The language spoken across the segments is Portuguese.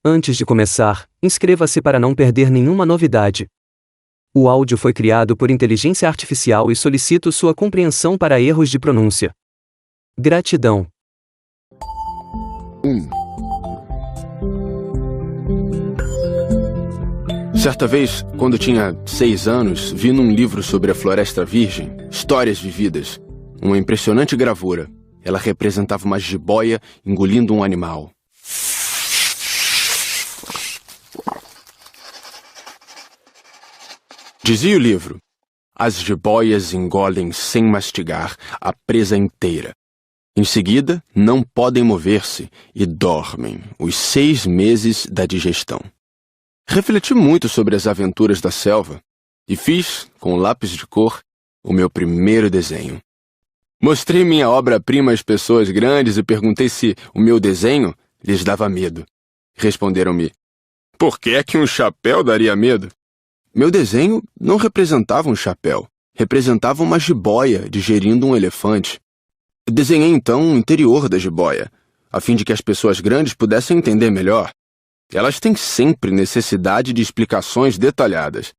Antes de começar, inscreva-se para não perder nenhuma novidade. O áudio foi criado por inteligência artificial e solicito sua compreensão para erros de pronúncia. Gratidão. Certa vez, quando tinha 6 anos, vi num livro sobre a Floresta Virgem, Histórias Vividas, uma impressionante gravura. Ela representava uma jiboia engolindo um animal. Dizia o livro: as jiboias engolem sem mastigar a presa inteira. Em seguida, não podem mover-se e dormem os 6 meses da digestão. Refleti muito sobre as aventuras da selva e fiz, com lápis de cor, o meu primeiro desenho. Mostrei minha obra-prima às pessoas grandes e perguntei se o meu desenho lhes dava medo. Responderam-me: por que é que um chapéu daria medo? Meu desenho não representava um chapéu, representava uma jiboia digerindo um elefante. Desenhei então o interior da jiboia, a fim de que as pessoas grandes pudessem entender melhor. Elas têm sempre necessidade de explicações detalhadas.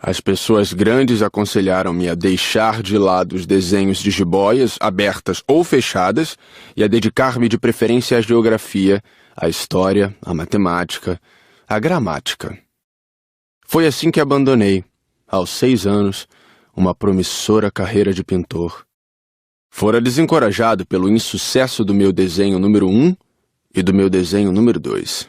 As pessoas grandes aconselharam-me a deixar de lado os desenhos de jiboias, abertas ou fechadas, e a dedicar-me de preferência à geografia, à história, à matemática, à gramática. Foi assim que abandonei, aos 6 anos, uma promissora carreira de pintor. Fora desencorajado pelo insucesso do meu desenho número 1 e do meu desenho número 2.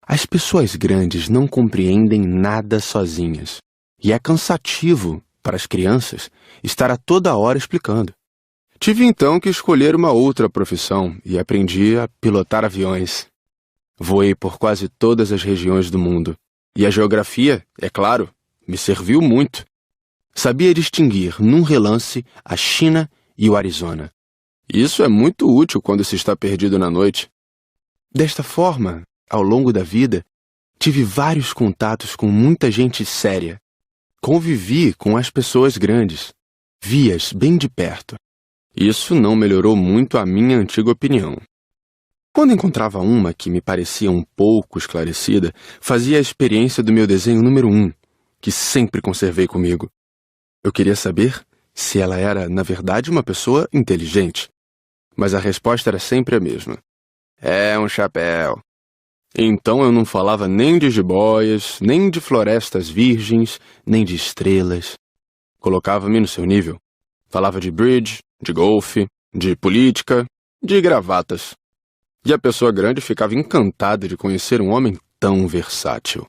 As pessoas grandes não compreendem nada sozinhas. E é cansativo, para as crianças, estar a toda hora explicando. Tive então que escolher uma outra profissão e aprendi a pilotar aviões. Voei por quase todas as regiões do mundo. E a geografia, é claro, me serviu muito. Sabia distinguir, num relance, a China e o Arizona. Isso é muito útil quando se está perdido na noite. Desta forma, ao longo da vida, tive vários contatos com muita gente séria. Convivi com as pessoas grandes, vi-as bem de perto. Isso não melhorou muito a minha antiga opinião. Quando encontrava uma que me parecia um pouco esclarecida, fazia a experiência do meu desenho número 1, que sempre conservei comigo. Eu queria saber se ela era, na verdade, uma pessoa inteligente. Mas a resposta era sempre a mesma. É um chapéu. Então eu não falava nem de jiboias, nem de florestas virgens, nem de estrelas. Colocava-me no seu nível. Falava de bridge, de golfe, de política, de gravatas. E a pessoa grande ficava encantada de conhecer um homem tão versátil.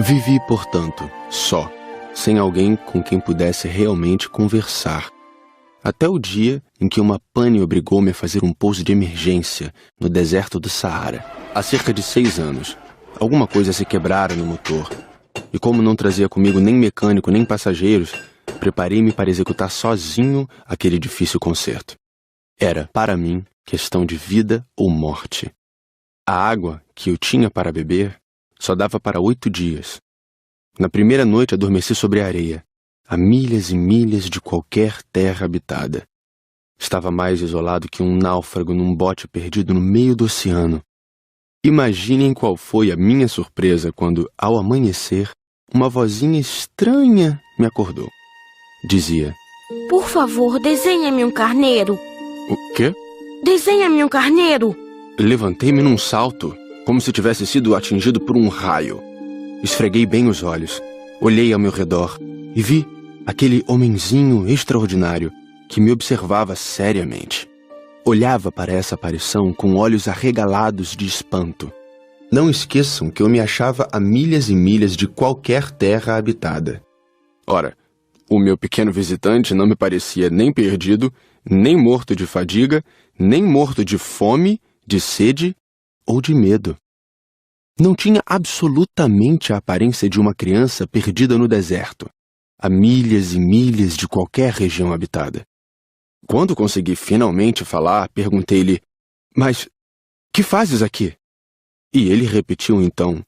Vivi, portanto, só, sem alguém com quem pudesse realmente conversar. Até o dia em que uma pane obrigou-me a fazer um pouso de emergência no deserto do Saara. Há cerca de 6 anos. Alguma coisa se quebrara no motor. E como não trazia comigo nem mecânico nem passageiros, preparei-me para executar sozinho aquele difícil conserto. Era, para mim, questão de vida ou morte. A água que eu tinha para beber só dava para 8 dias. Na primeira noite adormeci sobre a areia, a milhas e milhas de qualquer terra habitada. Estava mais isolado que um náufrago num bote perdido no meio do oceano. Imaginem qual foi a minha surpresa quando, ao amanhecer, uma vozinha estranha me acordou. Dizia: por favor, desenha-me um carneiro. O quê? Desenha-me um carneiro. Levantei-me num salto, como se tivesse sido atingido por um raio. Esfreguei bem os olhos, olhei ao meu redor e vi aquele homenzinho extraordinário que me observava seriamente. Olhava para essa aparição com olhos arregalados de espanto. Não esqueçam que eu me achava a milhas e milhas de qualquer terra habitada. Ora, o meu pequeno visitante não me parecia nem perdido, nem morto de fadiga, nem morto de fome, de sede ou de medo. Não tinha absolutamente a aparência de uma criança perdida no deserto, a milhas e milhas de qualquer região habitada. Quando consegui finalmente falar, perguntei-lhe: "Mas que fazes aqui?" E ele repetiu então,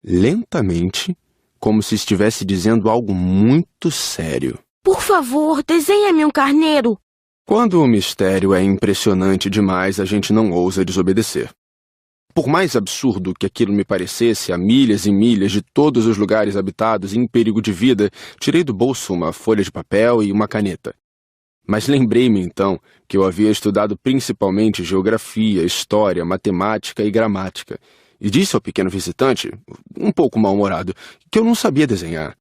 lentamente, como se estivesse dizendo algo muito sério: Por favor, desenha-me um carneiro. Quando o mistério é impressionante demais, a gente não ousa desobedecer. Por mais absurdo que aquilo me parecesse, a milhas e milhas de todos os lugares habitados e em perigo de vida, tirei do bolso uma folha de papel e uma caneta. Mas lembrei-me então que eu havia estudado principalmente geografia, história, matemática e gramática, e disse ao pequeno visitante, um pouco mal-humorado, que eu não sabia desenhar.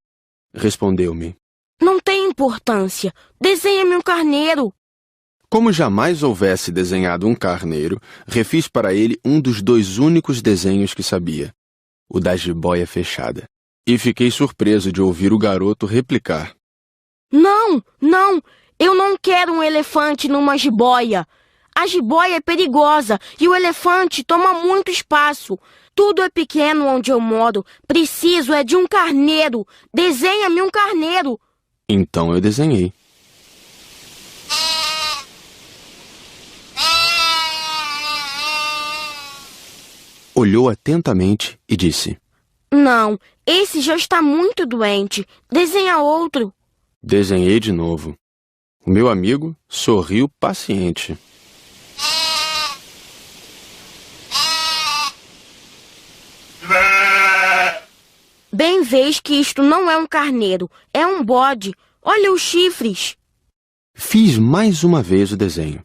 Respondeu-me: Não tem importância. Desenha-me um carneiro. Como jamais houvesse desenhado um carneiro, refiz para ele um dos 2 únicos desenhos que sabia, o da jiboia fechada. E fiquei surpreso de ouvir o garoto replicar: Não, não. Eu não quero um elefante numa jiboia. A jiboia é perigosa e o elefante toma muito espaço. Tudo é pequeno onde eu moro. Preciso é de um carneiro. Desenha-me um carneiro. Então eu desenhei. Olhou atentamente e disse: Não, esse já está muito doente. Desenha outro. Desenhei de novo. O meu amigo sorriu paciente. Bem vês que isto não é um carneiro, é um bode. Olha os chifres. Fiz mais uma vez o desenho,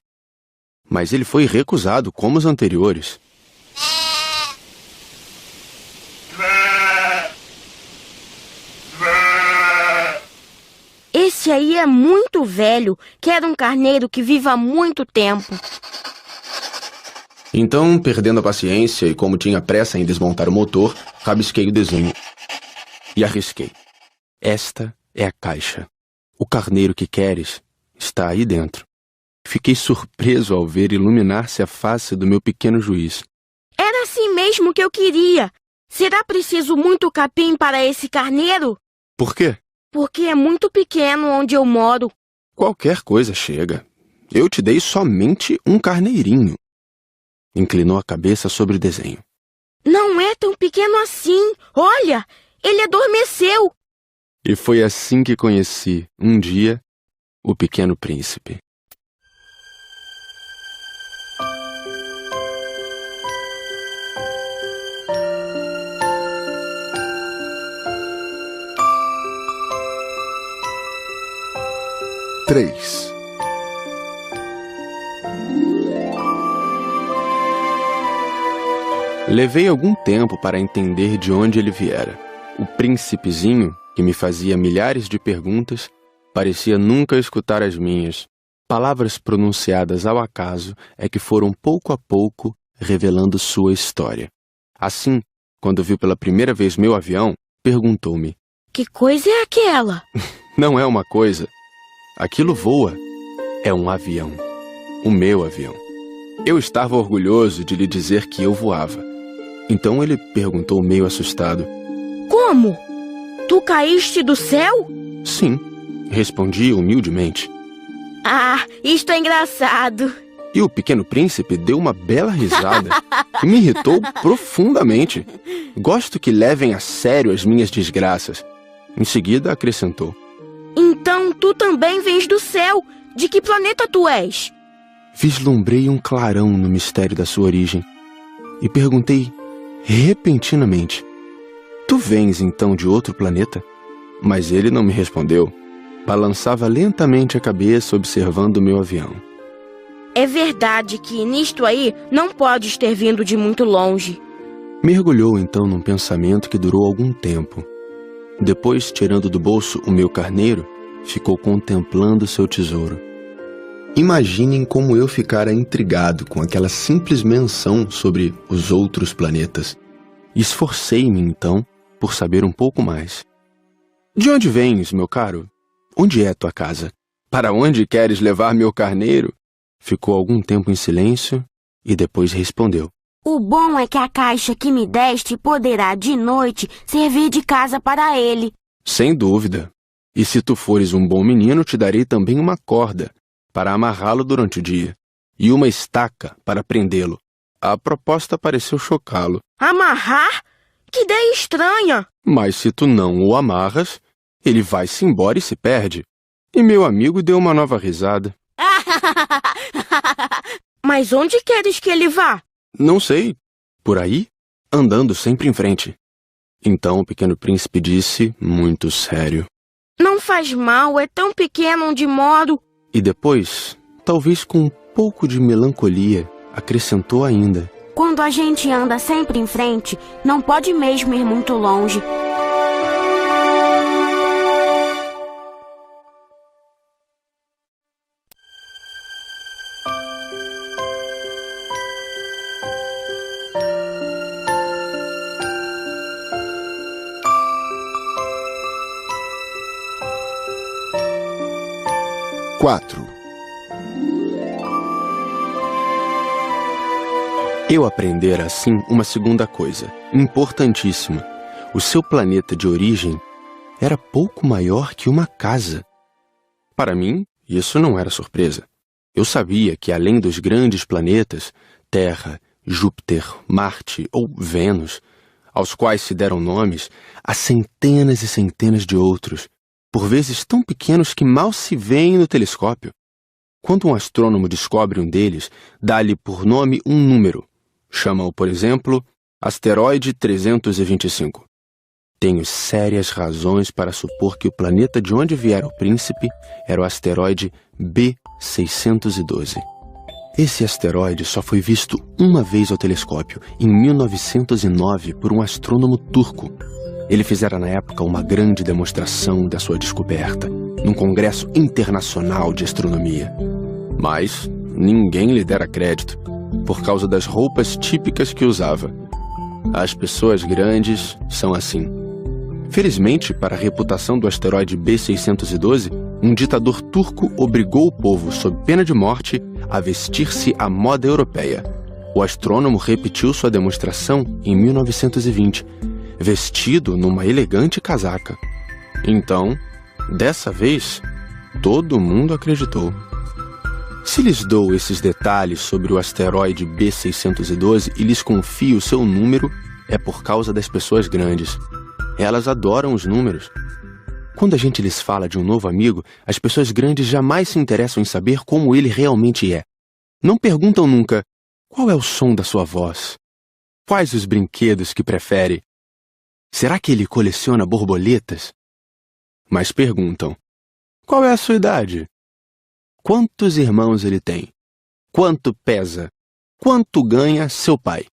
mas ele foi recusado como os anteriores. Esse aí é muito velho. Quero um carneiro que viva muito tempo. Então, perdendo a paciência e como tinha pressa em desmontar o motor, rabisquei o desenho e arrisquei. Esta é a caixa. O carneiro que queres está aí dentro. Fiquei surpreso ao ver iluminar-se a face do meu pequeno juiz. Era assim mesmo que eu queria. Será preciso muito capim para esse carneiro? Por quê? Porque é muito pequeno onde eu moro. Qualquer coisa chega. Eu te dei somente um carneirinho. Inclinou a cabeça sobre o desenho. Não é tão pequeno assim. Olha, ele adormeceu. E foi assim que conheci, um dia, o Pequeno Príncipe. Três. Levei algum tempo para entender de onde ele viera. O príncipezinho, que me fazia milhares de perguntas, parecia nunca escutar as minhas. Palavras pronunciadas ao acaso é que foram pouco a pouco revelando sua história. Assim, quando viu pela primeira vez meu avião, perguntou-me: Que coisa é aquela? Não é uma coisa. Aquilo voa. É um avião. O meu avião. Eu estava orgulhoso de lhe dizer que eu voava. Então ele perguntou meio assustado: Como? Tu caíste do céu? Sim, respondi humildemente. Ah, isto é engraçado. E o Pequeno Príncipe deu uma bela risada que me irritou profundamente. Gosto que levem a sério as minhas desgraças. Em seguida acrescentou: Então tu também vens do céu. De que planeta tu és? Vislumbrei um clarão no mistério da sua origem e perguntei repentinamente: Tu vens então de outro planeta? Mas ele não me respondeu. Balançava lentamente a cabeça observando o meu avião. É verdade que nisto aí não podes ter vindo de muito longe. Mergulhou então num pensamento que durou algum tempo. Depois, tirando do bolso o meu carneiro, ficou contemplando seu tesouro. Imaginem como eu ficara intrigado com aquela simples menção sobre os outros planetas. Esforcei-me, então, por saber um pouco mais. De onde vens, meu caro? Onde é tua casa? Para onde queres levar meu carneiro? Ficou algum tempo em silêncio e depois respondeu: O bom é que a caixa que me deste poderá de noite servir de casa para ele. Sem dúvida. E se tu fores um bom menino, te darei também uma corda para amarrá-lo durante o dia e uma estaca para prendê-lo. A proposta pareceu chocá-lo. Amarrar? Que ideia estranha! Mas se tu não o amarras, ele vai-se embora e se perde. E meu amigo deu uma nova risada. Mas onde queres que ele vá? Não sei. Por aí, andando sempre em frente. Então o pequeno príncipe disse, muito sério. Não faz mal, é tão pequeno onde moro. E depois, talvez com um pouco de melancolia, acrescentou ainda. Quando a gente anda sempre em frente, não pode mesmo ir muito longe. Eu aprendera assim uma segunda coisa, importantíssima. O seu planeta de origem era pouco maior que uma casa. Para mim, isso não era surpresa. Eu sabia que além dos grandes planetas, Terra, Júpiter, Marte ou Vênus, aos quais se deram nomes, há centenas e centenas de outros, por vezes tão pequenos que mal se veem no telescópio. Quando um astrônomo descobre um deles, dá-lhe por nome um número. Chama-o, por exemplo, asteroide 325. Tenho sérias razões para supor que o planeta de onde viera o príncipe era o asteroide B612. Esse asteroide só foi visto uma vez ao telescópio, em 1909, por um astrônomo turco. Ele fizera na época uma grande demonstração da sua descoberta, num congresso internacional de astronomia. Mas ninguém lhe dera crédito, por causa das roupas típicas que usava. As pessoas grandes são assim. Felizmente, para a reputação do asteroide B612, um ditador turco obrigou o povo, sob pena de morte, a vestir-se à moda europeia. O astrônomo repetiu sua demonstração em 1920, vestido numa elegante casaca. Então, dessa vez, todo mundo acreditou. Se lhes dou esses detalhes sobre o asteroide B612 e lhes confio o seu número, é por causa das pessoas grandes. Elas adoram os números. Quando a gente lhes fala de um novo amigo, as pessoas grandes jamais se interessam em saber como ele realmente é. Não perguntam nunca, qual é o som da sua voz? Quais os brinquedos que prefere? Será que ele coleciona borboletas? Mas perguntam, qual é a sua idade? Quantos irmãos ele tem? Quanto pesa? Quanto ganha seu pai?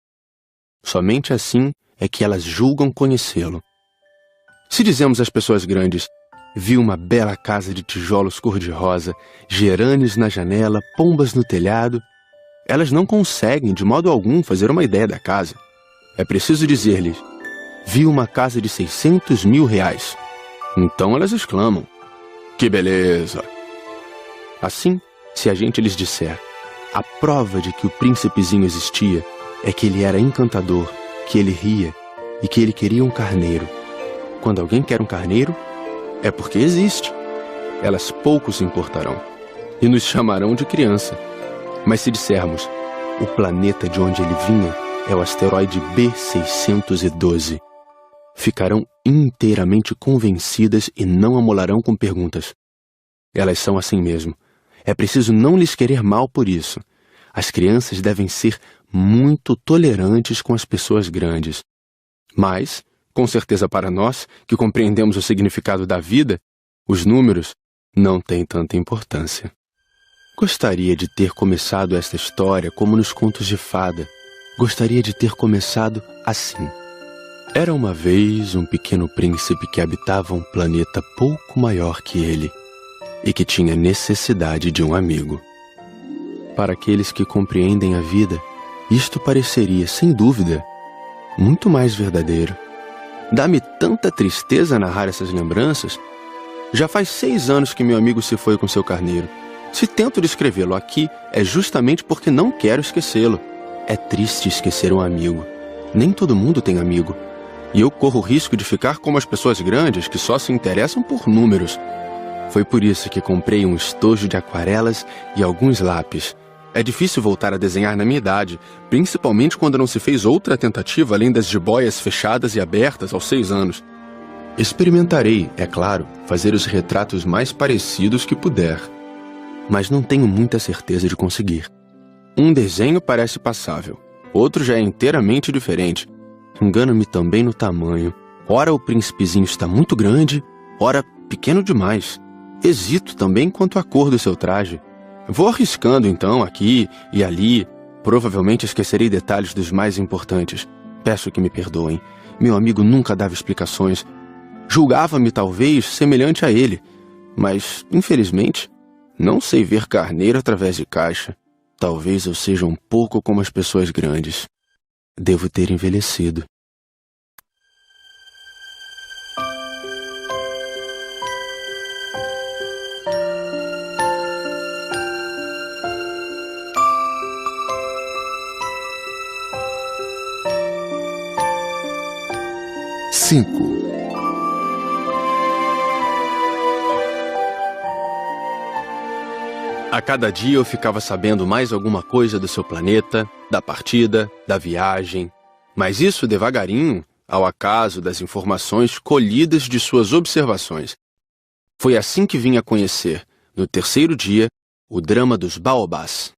Somente assim é que elas julgam conhecê-lo. Se dizemos às pessoas grandes, vi uma bela casa de tijolos cor-de-rosa, gerânios na janela, pombas no telhado, elas não conseguem de modo algum fazer uma ideia da casa. É preciso dizer-lhes, vi uma casa de 600 mil reais. Então elas exclamam, que beleza! Assim, se a gente lhes disser, a prova de que o príncipezinho existia é que ele era encantador, que ele ria e que ele queria um carneiro. Quando alguém quer um carneiro, é porque existe. Elas pouco se importarão e nos chamarão de criança. Mas se dissermos, o planeta de onde ele vinha é o asteroide B612, ficarão inteiramente convencidas e não amolarão com perguntas. Elas são assim mesmo. É preciso não lhes querer mal por isso. As crianças devem ser muito tolerantes com as pessoas grandes. Mas, com certeza para nós, que compreendemos o significado da vida, os números não têm tanta importância. Gostaria de ter começado esta história como nos contos de fada. Gostaria de ter começado assim. Era uma vez um pequeno príncipe que habitava um planeta pouco maior que ele e que tinha necessidade de um amigo. Para aqueles que compreendem a vida, isto pareceria, sem dúvida, muito mais verdadeiro. Dá-me tanta tristeza narrar essas lembranças. Já faz 6 anos que meu amigo se foi com seu carneiro. Se tento descrevê-lo aqui, é justamente porque não quero esquecê-lo. É triste esquecer um amigo. Nem todo mundo tem amigo. E eu corro o risco de ficar como as pessoas grandes que só se interessam por números. Foi por isso que comprei um estojo de aquarelas e alguns lápis. É difícil voltar a desenhar na minha idade, principalmente quando não se fez outra tentativa além das jiboias fechadas e abertas aos 6 anos. Experimentarei, é claro, fazer os retratos mais parecidos que puder. Mas não tenho muita certeza de conseguir. Um desenho parece passável, outro já é inteiramente diferente. Engano-me também no tamanho. Ora o príncipezinho está muito grande, ora pequeno demais. Hesito também quanto à cor do seu traje. Vou arriscando então aqui e ali. Provavelmente esquecerei detalhes dos mais importantes. Peço que me perdoem. Meu amigo nunca dava explicações. Julgava-me talvez semelhante a ele. Mas, infelizmente, não sei ver carneiro através de caixa. Talvez eu seja um pouco como as pessoas grandes. Devo ter envelhecido. A cada dia eu ficava sabendo mais alguma coisa do seu planeta, da partida, da viagem. Mas isso devagarinho, ao acaso das informações colhidas de suas observações. Foi assim que vim a conhecer, no terceiro dia, o drama dos baobás.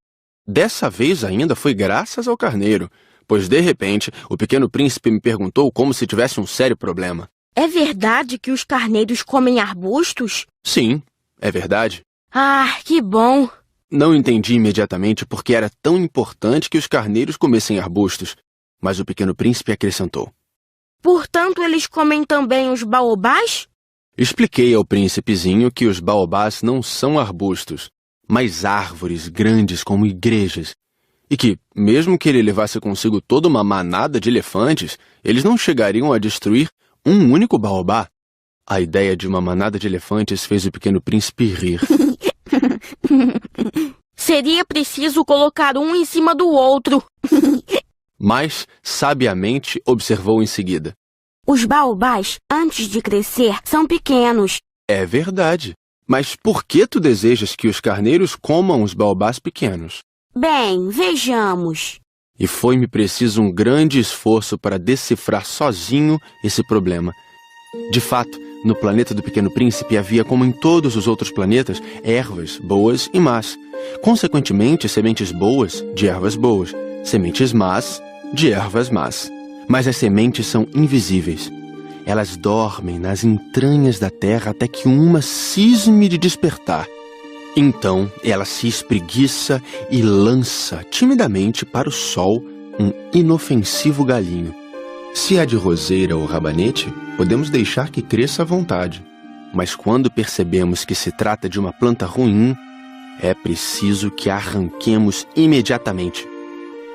Dessa vez ainda foi graças ao carneiro, pois de repente o pequeno príncipe me perguntou como se tivesse um sério problema. É verdade que os carneiros comem arbustos? Sim, é verdade. Ah, que bom! Não entendi imediatamente por que era tão importante que os carneiros comessem arbustos, mas o pequeno príncipe acrescentou. Portanto, eles comem também os baobás? Expliquei ao príncipezinho que os baobás não são arbustos, mas árvores grandes como igrejas, e que, mesmo que ele levasse consigo toda uma manada de elefantes, eles não chegariam a destruir um único baobá. A ideia de uma manada de elefantes fez o pequeno príncipe rir. Seria preciso colocar um em cima do outro. Mas, sabiamente, observou em seguida. Os baobás, antes de crescer, são pequenos. É verdade. Mas por que tu desejas que os carneiros comam os baobás pequenos? Bem, vejamos. E foi-me preciso um grande esforço para decifrar sozinho esse problema. De fato, no planeta do Pequeno Príncipe havia, como em todos os outros planetas, ervas boas e más. Consequentemente, sementes boas de ervas boas, sementes más de ervas más. Mas as sementes são invisíveis. Elas dormem nas entranhas da terra até que uma cisme de despertar. Então, ela se espreguiça e lança timidamente para o sol um inofensivo galinho. Se é de roseira ou rabanete, podemos deixar que cresça à vontade. Mas quando percebemos que se trata de uma planta ruim, é preciso que a arranquemos imediatamente.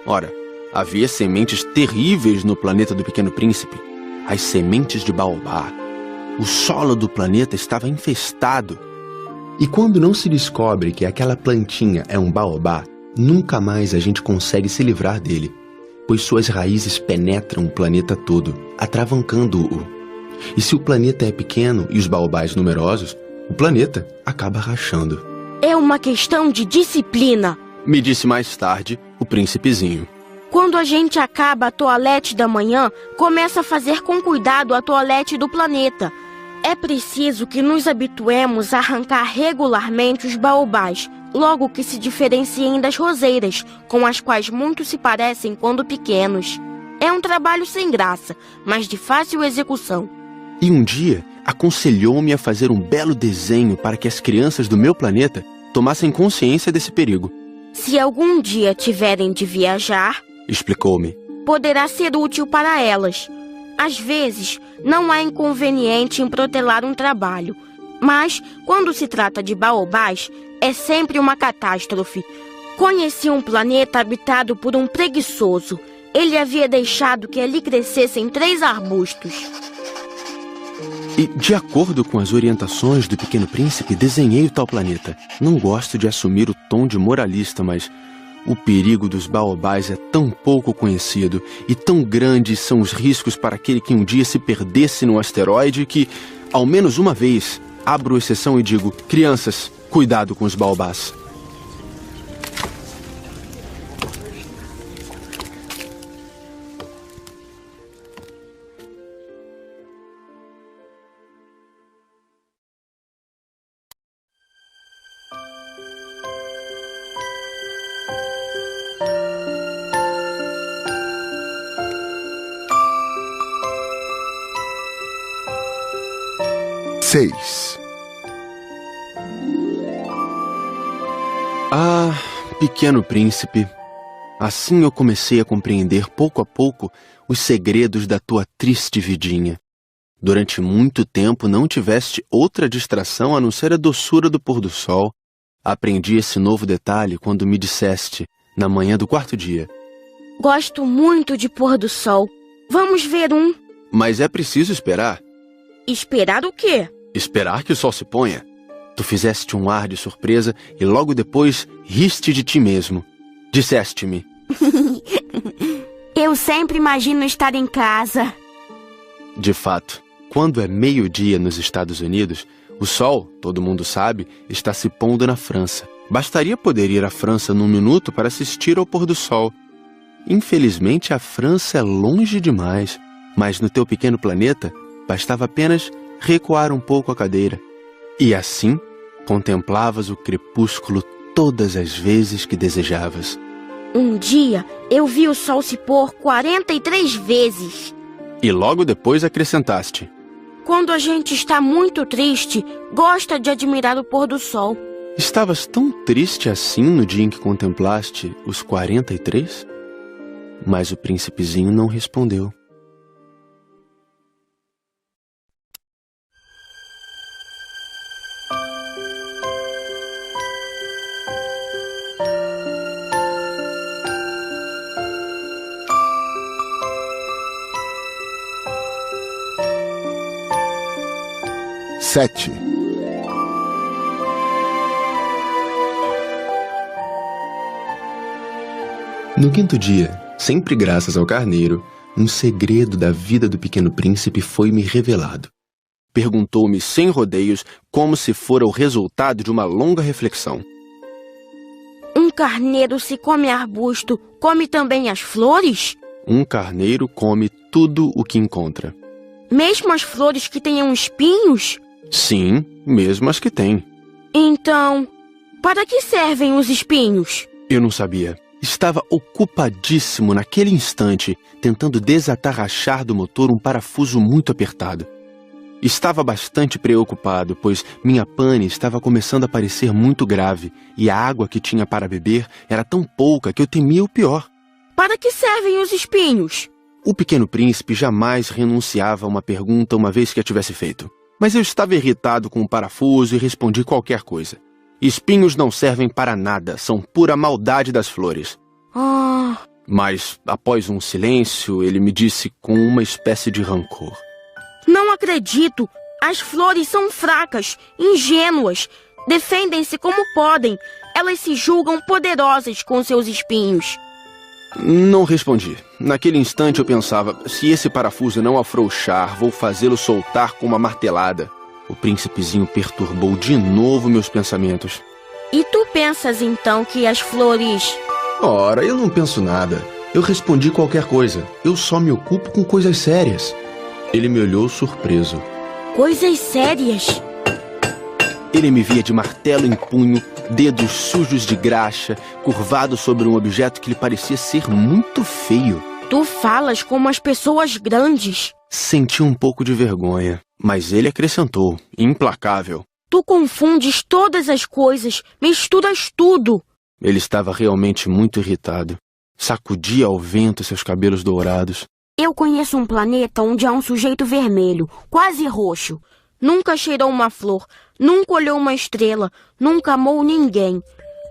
Ora, havia sementes terríveis no planeta do Pequeno Príncipe. As sementes de baobá. O solo do planeta estava infestado. E quando não se descobre que aquela plantinha é um baobá, nunca mais a gente consegue se livrar dele, pois suas raízes penetram o planeta todo, atravancando-o. E se o planeta é pequeno e os baobás numerosos, o planeta acaba rachando. É uma questão de disciplina, me disse mais tarde o príncipezinho. Quando a gente acaba a toalete da manhã, começa a fazer com cuidado a toalete do planeta. É preciso que nos habituemos a arrancar regularmente os baobás, logo que se diferenciem das roseiras, com as quais muitos se parecem quando pequenos. É um trabalho sem graça, mas de fácil execução. E um dia, aconselhou-me a fazer um belo desenho para que as crianças do meu planeta tomassem consciência desse perigo. Se algum dia tiverem de viajar, explicou-me, poderá ser útil para elas. Às vezes, não há inconveniente em protelar um trabalho, mas, quando se trata de baobás, é sempre uma catástrofe. Conheci um planeta habitado por um preguiçoso. Ele havia deixado que ali crescessem 3 arbustos. E, de acordo com as orientações do Pequeno Príncipe, desenhei o tal planeta. Não gosto de assumir o tom de moralista, mas O perigo dos baobás é tão pouco conhecido e tão grandes são os riscos para aquele que um dia se perdesse num asteroide que, ao menos uma vez, abro exceção e digo: crianças, cuidado com os baobás. Ah, Pequeno Príncipe, assim eu comecei a compreender pouco a pouco os segredos da tua triste vidinha. Durante muito tempo não tiveste outra distração a não ser a doçura do pôr do sol. Aprendi esse novo detalhe quando me disseste, na manhã do 4º dia: Gosto muito de pôr do sol. Vamos ver um. Mas é preciso esperar. Esperar o quê? Esperar que o sol se ponha. Tu fizeste um ar de surpresa e logo depois riste de ti mesmo. Disseste-me: Eu sempre imagino estar em casa. De fato, quando é meio-dia nos Estados Unidos, o sol, todo mundo sabe, está se pondo na França. Bastaria poder ir à França num minuto para assistir ao pôr do sol. Infelizmente, a França é longe demais, mas no teu pequeno planeta, bastava apenas recuar um pouco a cadeira. E assim, contemplavas o crepúsculo todas as vezes que desejavas. Um dia, eu vi o sol se pôr 43 vezes. E logo depois acrescentaste: Quando a gente está muito triste, gosta de admirar o pôr do sol. Estavas tão triste assim no dia em que contemplaste os 43? Mas o príncipezinho não respondeu. No 5º dia, sempre graças ao carneiro, um segredo da vida do Pequeno Príncipe foi-me revelado. Perguntou-me sem rodeios, como se fora o resultado de uma longa reflexão: Um carneiro, se come arbusto, come também as flores? Um carneiro come tudo o que encontra. Mesmo as flores que tenham espinhos? Sim, mesmo as que têm. Então, para que servem os espinhos? Eu não sabia. Estava ocupadíssimo naquele instante, tentando desatarrachar do motor um parafuso muito apertado. Estava bastante preocupado, pois minha pane estava começando a parecer muito grave, e a água que tinha para beber era tão pouca que eu temia o pior. Para que servem os espinhos? O Pequeno Príncipe jamais renunciava a uma pergunta uma vez que a tivesse feito. Mas eu estava irritado com o parafuso e respondi qualquer coisa. Espinhos não servem para nada, são pura maldade das flores. Mas, após um silêncio, ele me disse com uma espécie de rancor: Não acredito! As flores são fracas, ingênuas. Defendem-se como podem. Elas se julgam poderosas com seus espinhos. Não respondi. Naquele instante eu pensava: se esse parafuso não afrouxar, vou fazê-lo soltar com uma martelada. O príncipezinho perturbou de novo meus pensamentos. E tu pensas então que as flores... Ora, eu não penso nada. Eu respondi qualquer coisa. Eu só me ocupo com coisas sérias. Ele me olhou surpreso. Coisas sérias? Ele me via de martelo em punho, dedos sujos de graxa, curvado sobre um objeto que lhe parecia ser muito feio. Tu falas como as pessoas grandes. Senti um pouco de vergonha, mas ele acrescentou, implacável: Tu confundes todas as coisas, misturas tudo. Ele estava realmente muito irritado. Sacudia ao vento seus cabelos dourados. Eu conheço um planeta onde há um sujeito vermelho, quase roxo. Nunca cheirou uma flor, nunca olhou uma estrela, nunca amou ninguém.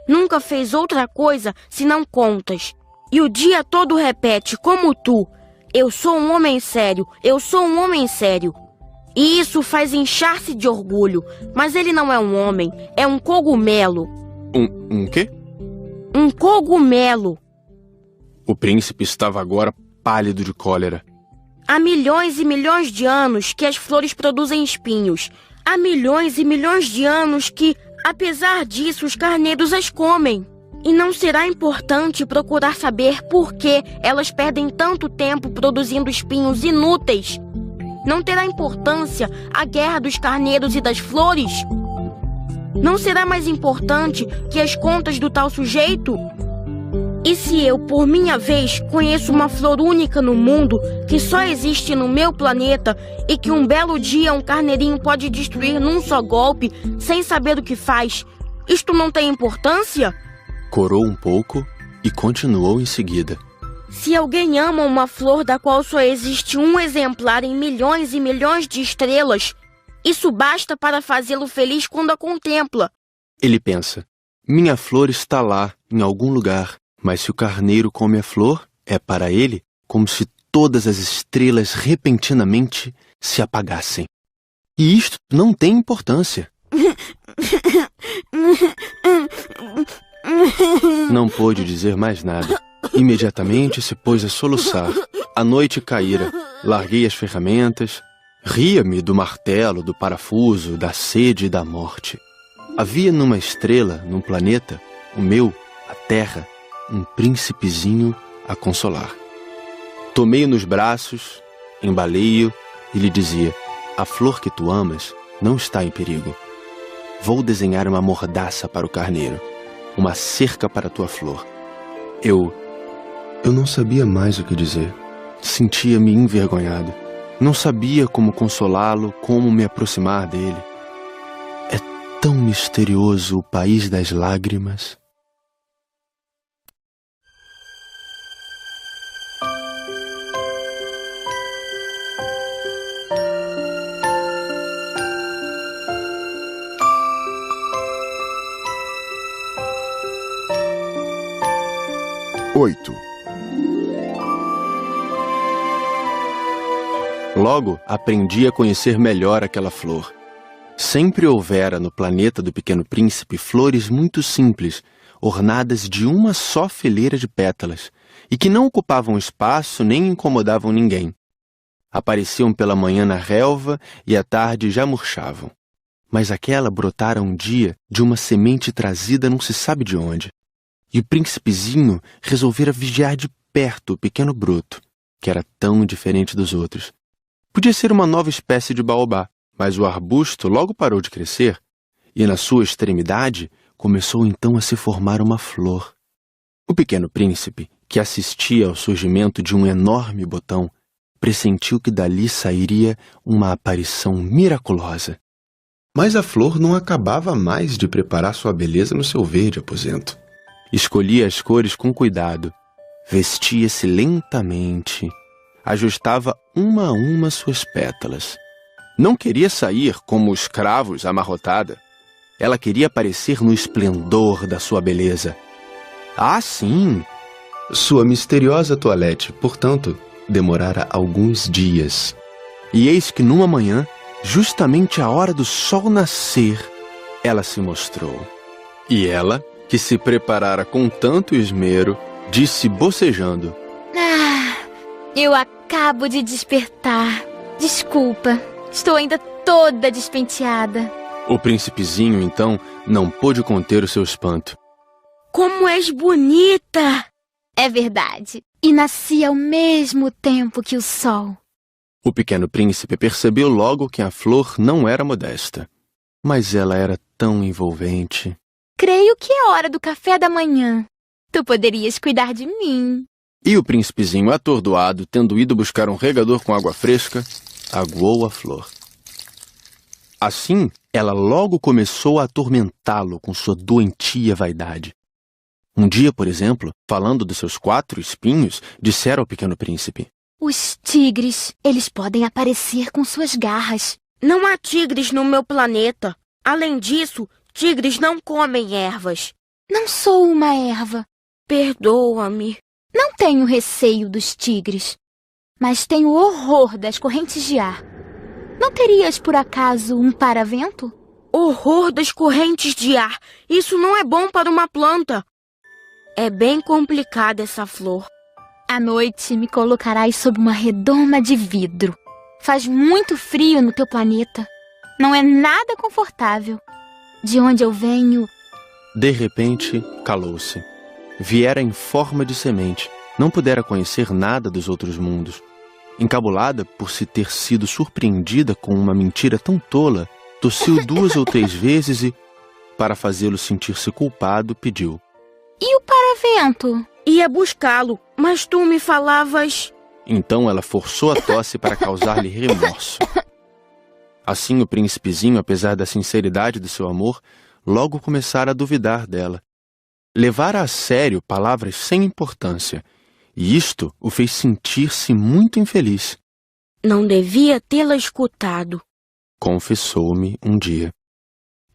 Nunca fez outra coisa senão contas. E o dia todo repete, como tu: eu sou um homem sério, eu sou um homem sério. E isso faz inchar-se de orgulho. Mas ele não é um homem, é um cogumelo. Um quê? Um cogumelo. O príncipe estava agora pálido de cólera. Há milhões e milhões de anos que as flores produzem espinhos. Há milhões e milhões de anos que, apesar disso, os carneiros as comem. E não será importante procurar saber por que elas perdem tanto tempo produzindo espinhos inúteis? Não terá importância a guerra dos carneiros e das flores? Não será mais importante que as contas do tal sujeito? E se eu, por minha vez, conheço uma flor única no mundo, que só existe no meu planeta, e que um belo dia um carneirinho pode destruir num só golpe, sem saber o que faz, isto não tem importância? Corou um pouco e continuou em seguida. Se alguém ama uma flor da qual só existe um exemplar em milhões e milhões de estrelas, isso basta para fazê-lo feliz quando a contempla. Ele pensa, minha flor está lá, em algum lugar, mas se o carneiro come a flor, é para ele como se todas as estrelas repentinamente se apagassem. E isto não tem importância. Não pôde dizer mais nada. Imediatamente se pôs a soluçar. A noite caíra. Larguei as ferramentas. Ria-me do martelo, do parafuso, da sede e da morte. Havia numa estrela, num planeta, o meu, a Terra, um príncipezinho a consolar. Tomei-o nos braços, embalei-o e lhe dizia, a flor que tu amas não está em perigo. Vou desenhar uma mordaça para o carneiro, uma cerca para a tua flor. Eu não sabia mais o que dizer. Sentia-me envergonhado. Não sabia como consolá-lo, como me aproximar dele. É tão misterioso o país das lágrimas. Logo, aprendi a conhecer melhor aquela flor. Sempre houvera no planeta do Pequeno Príncipe flores muito simples, ornadas de uma só fileira de pétalas, e que não ocupavam espaço nem incomodavam ninguém. Apareciam pela manhã na relva e à tarde já murchavam. Mas aquela brotara um dia de uma semente trazida não se sabe de onde. E o príncipezinho resolvera vigiar de perto o pequeno broto, que era tão diferente dos outros. Podia ser uma nova espécie de baobá, mas o arbusto logo parou de crescer, e na sua extremidade começou então a se formar uma flor. O pequeno príncipe, que assistia ao surgimento de um enorme botão, pressentiu que dali sairia uma aparição miraculosa. Mas a flor não acabava mais de preparar sua beleza no seu verde aposento. Escolhia as cores com cuidado, vestia-se lentamente, ajustava uma a uma suas pétalas. Não queria sair como os cravos amarrotada. Ela queria aparecer no esplendor da sua beleza. Ah, sim! Sua misteriosa toilette, portanto, demorara alguns dias. E eis que numa manhã, justamente à hora do sol nascer, ela se mostrou. E ela, que se preparara com tanto esmero, disse bocejando: Eu acabo de despertar. Desculpa, estou ainda toda despenteada. O príncipezinho, então, não pôde conter o seu espanto. Como és bonita! É verdade. E nasci ao mesmo tempo que o sol. O pequeno príncipe percebeu logo que a flor não era modesta. Mas ela era tão envolvente. Creio que é hora do café da manhã. Tu poderias cuidar de mim. E o príncipezinho, atordoado, tendo ido buscar um regador com água fresca, aguou a flor. Assim, ela logo começou a atormentá-lo com sua doentia vaidade. Um dia, por exemplo, falando dos seus 4 espinhos, dissera ao pequeno príncipe: Os tigres, eles podem aparecer com suas garras. Não há tigres no meu planeta. Além disso, tigres não comem ervas. Não sou uma erva. Perdoa-me. Não tenho receio dos tigres, mas tenho horror das correntes de ar. Não terias, por acaso, um paravento? Horror das correntes de ar. Isso não é bom para uma planta. É bem complicada essa flor. À noite me colocarás sob uma redoma de vidro. Faz muito frio no teu planeta. Não é nada confortável. De onde eu venho... De repente, calou-se. Viera em forma de semente. Não pudera conhecer nada dos outros mundos. Encabulada por se ter sido surpreendida com uma mentira tão tola, tossiu 2 ou 3 vezes e, para fazê-lo sentir-se culpado, pediu: E o paravento? Ia buscá-lo, mas tu me falavas... Então ela forçou a tosse para causar-lhe remorso. Assim o príncipezinho, apesar da sinceridade do seu amor, logo começara a duvidar dela. Levara a sério palavras sem importância, e isto o fez sentir-se muito infeliz. Não devia tê-la escutado. Confessou-me um dia.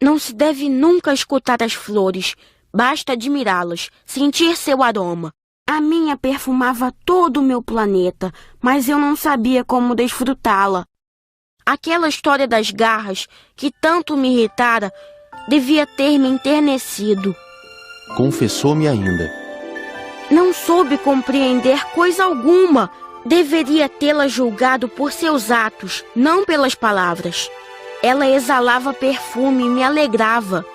Não se deve nunca escutar as flores. Basta admirá-las, sentir seu aroma. A minha perfumava todo o meu planeta, mas eu não sabia como desfrutá-la. Aquela história das garras, que tanto me irritara, devia ter me enternecido. Confessou-me ainda. Não soube compreender coisa alguma. Deveria tê-la julgado por seus atos, não pelas palavras. Ela exalava perfume e me alegrava.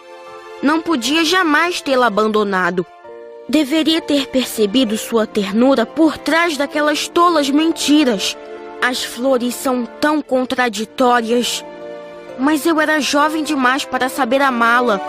Não podia jamais tê-la abandonado. Deveria ter percebido sua ternura por trás daquelas tolas mentiras. As flores são tão contraditórias. Mas eu era jovem demais para saber amá-la.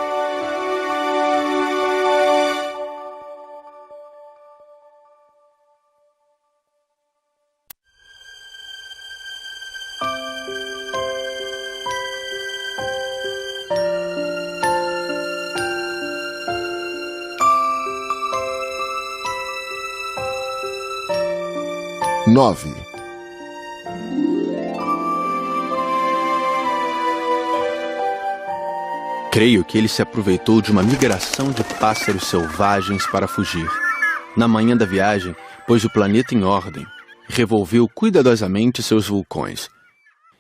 Nove. Creio que ele se aproveitou de uma migração de pássaros selvagens para fugir. Na manhã da viagem, pôs o planeta em ordem, revolveu cuidadosamente seus vulcões.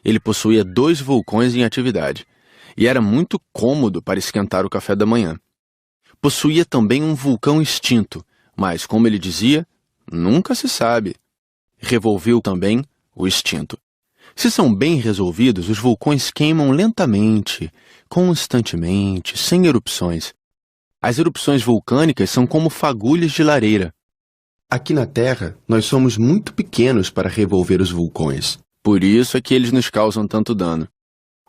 Ele possuía 2 vulcões em atividade, e era muito cômodo para esquentar o café da manhã. Possuía também um vulcão extinto, mas, como ele dizia, nunca se sabe. Revolveu também o extinto. Se são bem resolvidos, os vulcões queimam lentamente, constantemente, sem erupções. As erupções vulcânicas são como fagulhas de lareira. Aqui na Terra, nós somos muito pequenos para revolver os vulcões. Por isso é que eles nos causam tanto dano.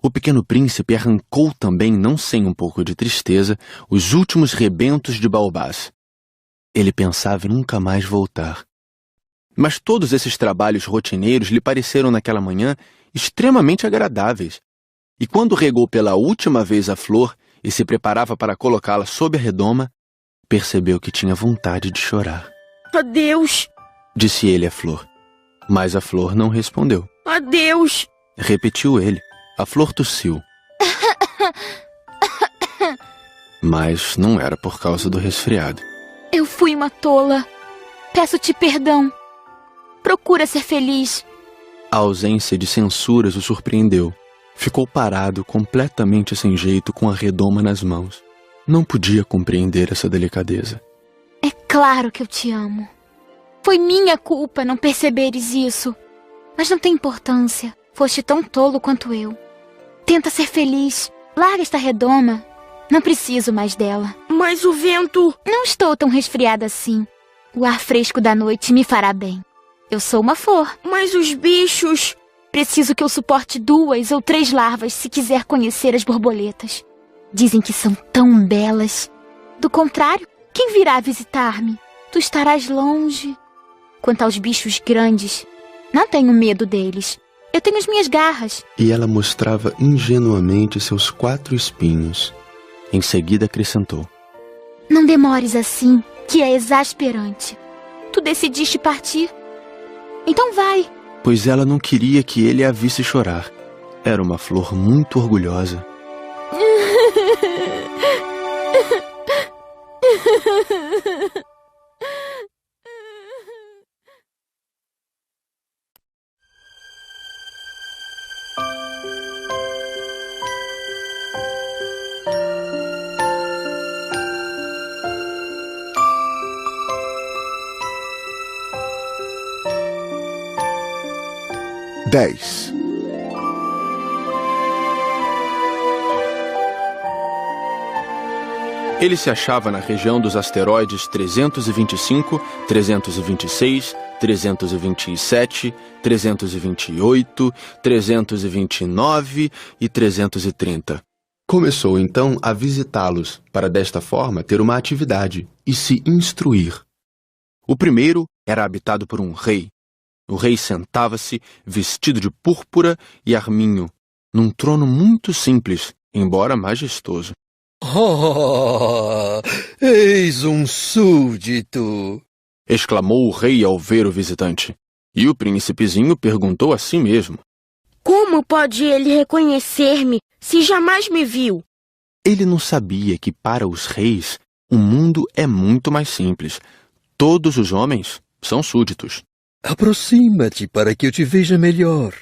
O pequeno príncipe arrancou também, não sem um pouco de tristeza, os últimos rebentos de baobás. Ele pensava em nunca mais voltar. Mas todos esses trabalhos rotineiros lhe pareceram naquela manhã extremamente agradáveis. E quando regou pela última vez a flor e se preparava para colocá-la sob a redoma, percebeu que tinha vontade de chorar. Adeus! Disse ele à flor. Mas a flor não respondeu. Adeus! Repetiu ele. A flor tossiu. Mas não era por causa do resfriado. Eu fui uma tola. Peço-te perdão. Procura ser feliz. A ausência de censuras o surpreendeu. Ficou parado, completamente sem jeito, com a redoma nas mãos. Não podia compreender essa delicadeza. É claro que eu te amo. Foi minha culpa não perceberes isso. Mas não tem importância. Foste tão tolo quanto eu. Tenta ser feliz. Larga esta redoma. Não preciso mais dela. Mas o vento... Não estou tão resfriada assim. O ar fresco da noite me fará bem. Eu sou uma flor. Mas os bichos... Preciso que eu suporte 2 ou 3 larvas se quiser conhecer as borboletas. Dizem que são tão belas. Do contrário, quem virá visitar-me? Tu estarás longe. Quanto aos bichos grandes, não tenho medo deles. Eu tenho as minhas garras. E ela mostrava ingenuamente seus 4 espinhos. Em seguida acrescentou. Não demores assim, que é exasperante. Tu decidiste partir. Então vai. Pois ela não queria que ele a visse chorar. Era uma flor muito orgulhosa. 10. Ele se achava na região dos asteroides 325, 326, 327, 328, 329 e 330. Começou então a visitá-los, para desta forma ter uma atividade e se instruir. O primeiro era habitado por um rei. O rei sentava-se, vestido de púrpura e arminho, num trono muito simples, embora majestoso. Ah, eis um súdito! Exclamou o rei ao ver o visitante. E o príncipezinho perguntou a si mesmo: Como pode ele reconhecer-me se jamais me viu? Ele não sabia que para os reis o mundo é muito mais simples. Todos os homens são súditos. Aproxima-te para que eu te veja melhor,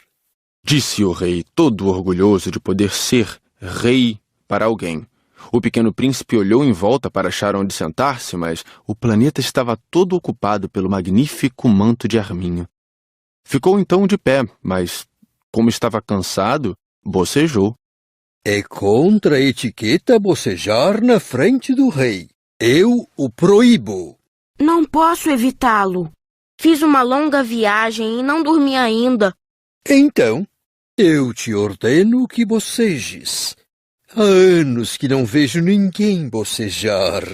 disse o rei, todo orgulhoso de poder ser rei para alguém. O pequeno príncipe olhou em volta para achar onde sentar-se, mas o planeta estava todo ocupado pelo magnífico manto de arminho. Ficou então de pé, mas, como estava cansado, bocejou. É contra a etiqueta bocejar na frente do rei. Eu o proíbo. Não posso evitá-lo. Fiz uma longa viagem e não dormi ainda. Então, eu te ordeno que bocejes. Há anos que não vejo ninguém bocejar.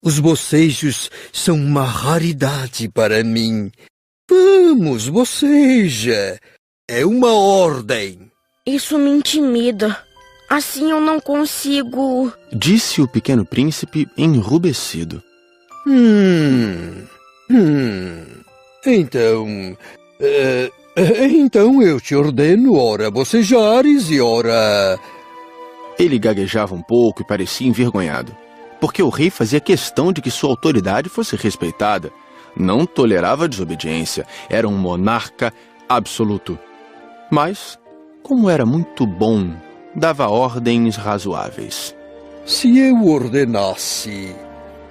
Os bocejos são uma raridade para mim. Vamos, boceja. É uma ordem. Isso me intimida. Assim eu não consigo... Disse o pequeno príncipe enrubescido. Então eu te ordeno, ora bocejares e ora... Ele gaguejava um pouco e parecia envergonhado, porque o rei fazia questão de que sua autoridade fosse respeitada. Não tolerava desobediência, era um monarca absoluto. Mas, como era muito bom, dava ordens razoáveis. Se eu ordenasse,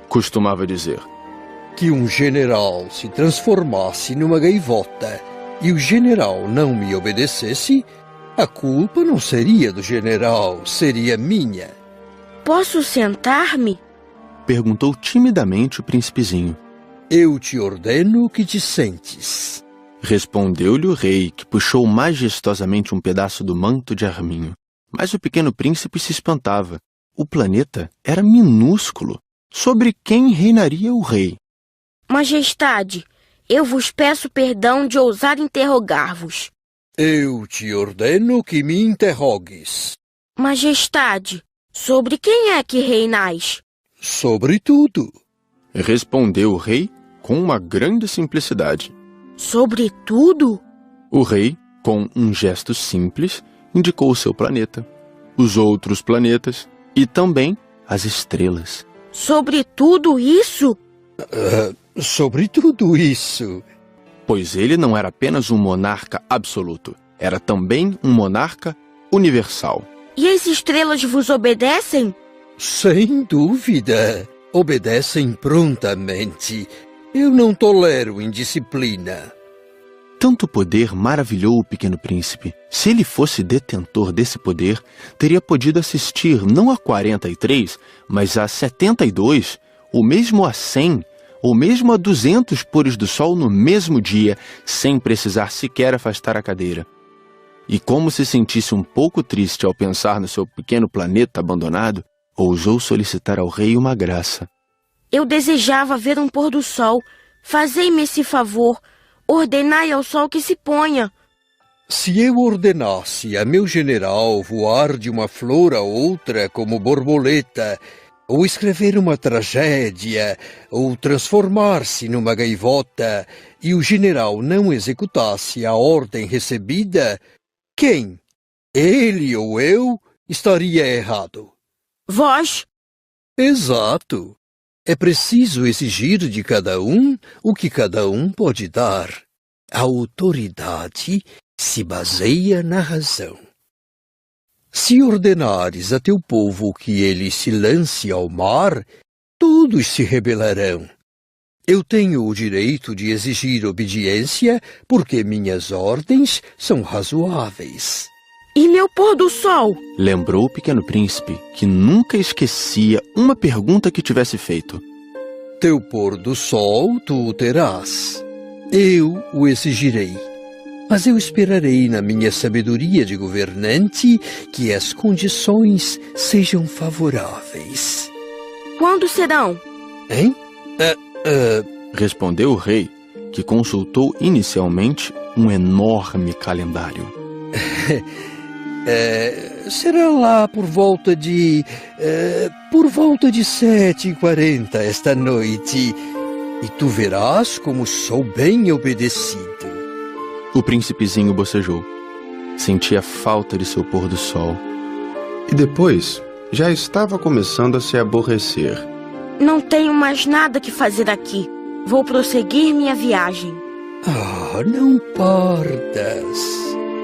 costumava dizer, que um general se transformasse numa gaivota e o general não me obedecesse, a culpa não seria do general, seria minha. Posso sentar-me? Perguntou timidamente o príncipezinho. Eu te ordeno que te sentes. Respondeu-lhe o rei, que puxou majestosamente um pedaço do manto de arminho. Mas o pequeno príncipe se espantava. O planeta era minúsculo. Sobre quem reinaria o rei? Majestade, eu vos peço perdão de ousar interrogar-vos. Eu te ordeno que me interrogues. Majestade, sobre quem é que reinais? Sobre tudo. Respondeu o rei com uma grande simplicidade. Sobre tudo? O rei, com um gesto simples, indicou o seu planeta, os outros planetas e também as estrelas. Sobre tudo isso? Sobre tudo isso. Pois ele não era apenas um monarca absoluto, era também um monarca universal. E as estrelas vos obedecem? Sem dúvida. Obedecem prontamente. Eu não tolero indisciplina. Tanto poder maravilhou o pequeno príncipe. Se ele fosse detentor desse poder, teria podido assistir não a 43, mas a 72, ou mesmo a 100, ou mesmo a 200 pôres do sol no mesmo dia, sem precisar sequer afastar a cadeira. E como se sentisse um pouco triste ao pensar no seu pequeno planeta abandonado, ousou solicitar ao rei uma graça. Eu desejava ver um pôr do sol. Fazei-me esse favor. Ordenai ao sol que se ponha. Se eu ordenasse a meu general voar de uma flor a outra como borboleta, ou escrever uma tragédia, ou transformar-se numa gaivota, e o general não executasse a ordem recebida, quem, ele ou eu, estaria errado? Vós? Exato. É preciso exigir de cada um o que cada um pode dar. A autoridade se baseia na razão. Se ordenares a teu povo que ele se lance ao mar, todos se rebelarão. Eu tenho o direito de exigir obediência porque minhas ordens são razoáveis. E meu pôr do sol? Lembrou o Pequeno Príncipe que nunca esquecia uma pergunta que tivesse feito. Teu pôr do sol tu o terás. Eu o exigirei. Mas eu esperarei na minha sabedoria de governante que as condições sejam favoráveis. Quando serão? Hein? Respondeu o rei, que consultou inicialmente um enorme calendário. Será lá por volta de 7h40 esta noite. E tu verás como sou bem obedecido. O príncipezinho bocejou. Sentia falta de seu pôr do sol. E depois, já estava começando a se aborrecer. Não tenho mais nada que fazer aqui. Vou prosseguir minha viagem. Não partas.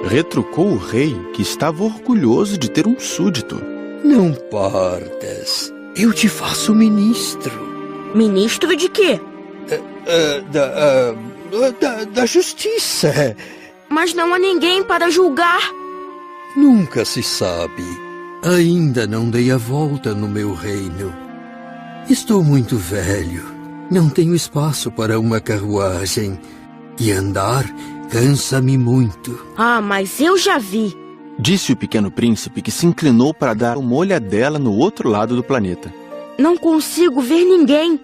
Retrucou o rei, que estava orgulhoso de ter um súdito. Não partas. Eu te faço ministro. Ministro de quê? Da justiça. Mas não há ninguém para julgar. Nunca se sabe. Ainda não dei a volta no meu reino. Estou muito velho. Não tenho espaço para uma carruagem. E andar cansa-me muito. Mas eu já vi. Disse o Pequeno Príncipe, que se inclinou para dar uma olhadela no outro lado do planeta. Não consigo ver ninguém.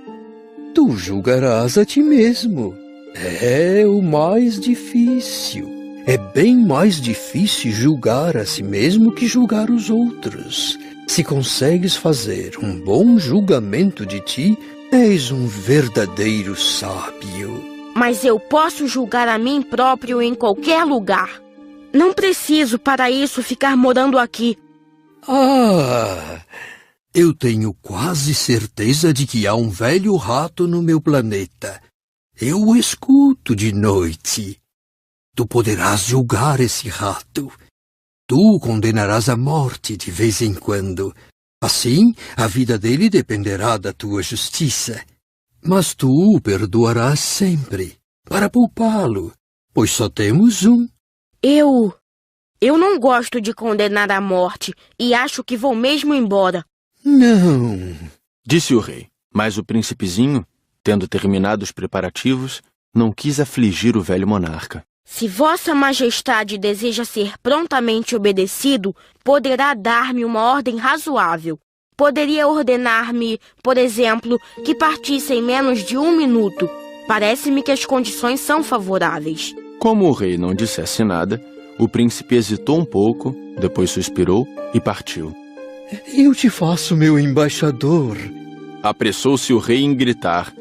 Tu julgarás a ti mesmo. É o mais difícil. É bem mais difícil julgar a si mesmo que julgar os outros. Se consegues fazer um bom julgamento de ti, és um verdadeiro sábio. Mas eu posso julgar a mim próprio em qualquer lugar. Não preciso, para isso, ficar morando aqui. Eu tenho quase certeza de que há um velho rato no meu planeta. Eu o escuto de noite. Tu poderás julgar esse rato. Tu o condenarás à morte de vez em quando. Assim, a vida dele dependerá da tua justiça. Mas tu o perdoarás sempre, para poupá-lo, pois só temos um. Eu não gosto de condenar à morte e acho que vou mesmo embora. Não, disse o rei, mas o príncipezinho, tendo terminado os preparativos, não quis afligir o velho monarca. Se Vossa Majestade deseja ser prontamente obedecido, poderá dar-me uma ordem razoável. Poderia ordenar-me, por exemplo, que partisse em menos de 1 minuto. Parece-me que as condições são favoráveis. Como o rei não dissesse nada, o príncipe hesitou um pouco, depois suspirou e partiu. Eu te faço meu embaixador. Apressou-se o rei em gritar.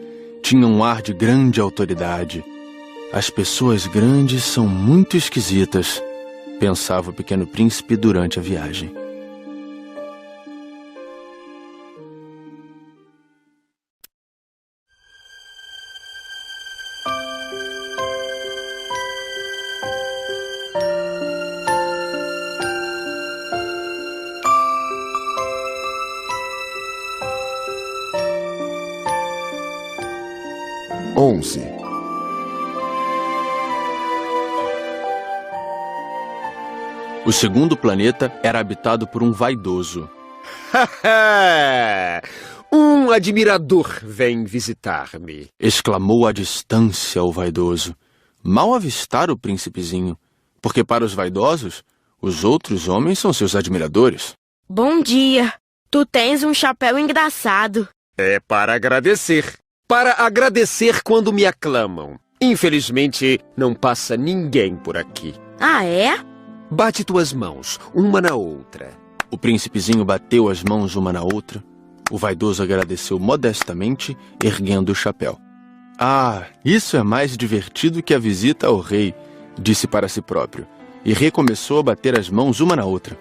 Tinha um ar de grande autoridade. As pessoas grandes são muito esquisitas, pensava o Pequeno Príncipe durante a viagem. O segundo planeta era habitado por um vaidoso. Um admirador vem visitar-me, exclamou à distância o vaidoso. Mal avistara o príncipezinho, porque para os vaidosos, os outros homens são seus admiradores. Bom dia. Tu tens um chapéu engraçado. É para agradecer. Para agradecer quando me aclamam. Infelizmente, não passa ninguém por aqui. É? Bate tuas mãos, uma na outra. O príncipezinho bateu as mãos uma na outra. O vaidoso agradeceu modestamente, erguendo o chapéu. Isso é mais divertido que a visita ao rei, disse para si próprio, e recomeçou a bater as mãos uma na outra.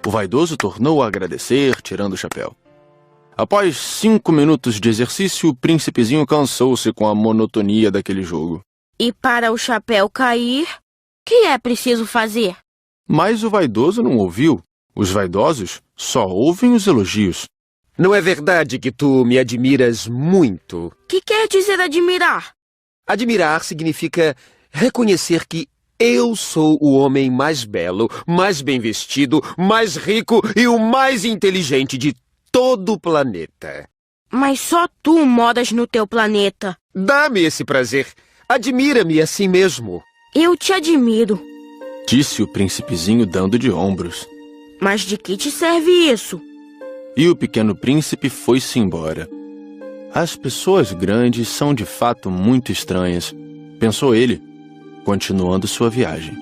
O vaidoso tornou a agradecer, tirando o chapéu. Após 5 minutos de exercício, o príncipezinho cansou-se com a monotonia daquele jogo. E para o chapéu cair, que é preciso fazer? Mas o vaidoso não ouviu. Os vaidosos só ouvem os elogios. Não é verdade que tu me admiras muito? Que quer dizer admirar? Admirar significa reconhecer que eu sou o homem mais belo, mais bem vestido, mais rico e o mais inteligente de todo o planeta. Mas só tu moras no teu planeta. Dá-me esse prazer. Admira-me assim mesmo. Eu te admiro. Disse o príncipezinho dando de ombros. Mas de que te serve isso? E o pequeno príncipe foi-se embora. As pessoas grandes são de fato muito estranhas, pensou ele, continuando sua viagem.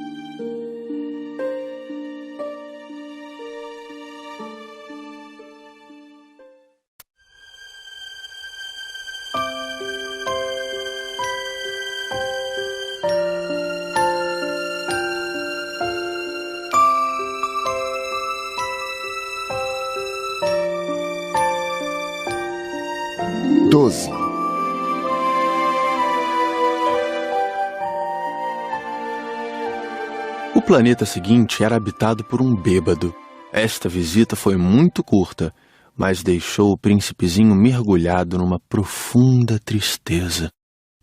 O planeta seguinte era habitado por um bêbado. Esta visita foi muito curta, mas deixou o príncipezinho mergulhado numa profunda tristeza.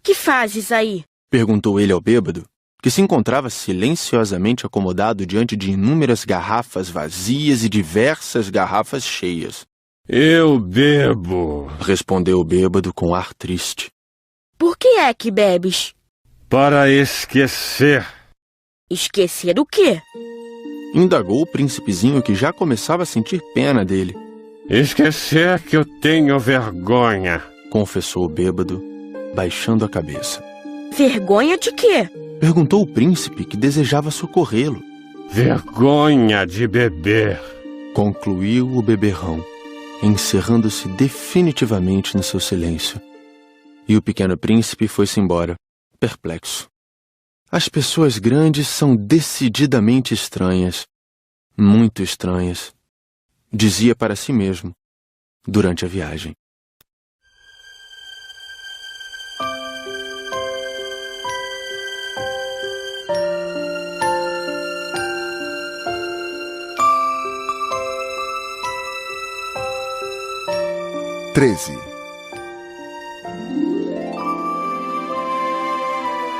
Que fazes aí? Perguntou ele ao bêbado, que se encontrava silenciosamente acomodado diante de inúmeras garrafas vazias e diversas garrafas cheias. Eu bebo, respondeu o bêbado com ar triste. Por que é que bebes? para esquecer. Esquecer o quê? Indagou o príncipezinho, que já começava a sentir pena dele. Esquecer que eu tenho vergonha. Confessou o bêbado, baixando a cabeça. Vergonha de quê? Perguntou o príncipe, que desejava socorrê-lo. Vergonha de beber. Concluiu o beberrão, encerrando-se definitivamente no seu silêncio. E o pequeno príncipe foi-se embora, perplexo. As pessoas grandes são decididamente estranhas, muito estranhas, dizia para si mesmo, durante a viagem.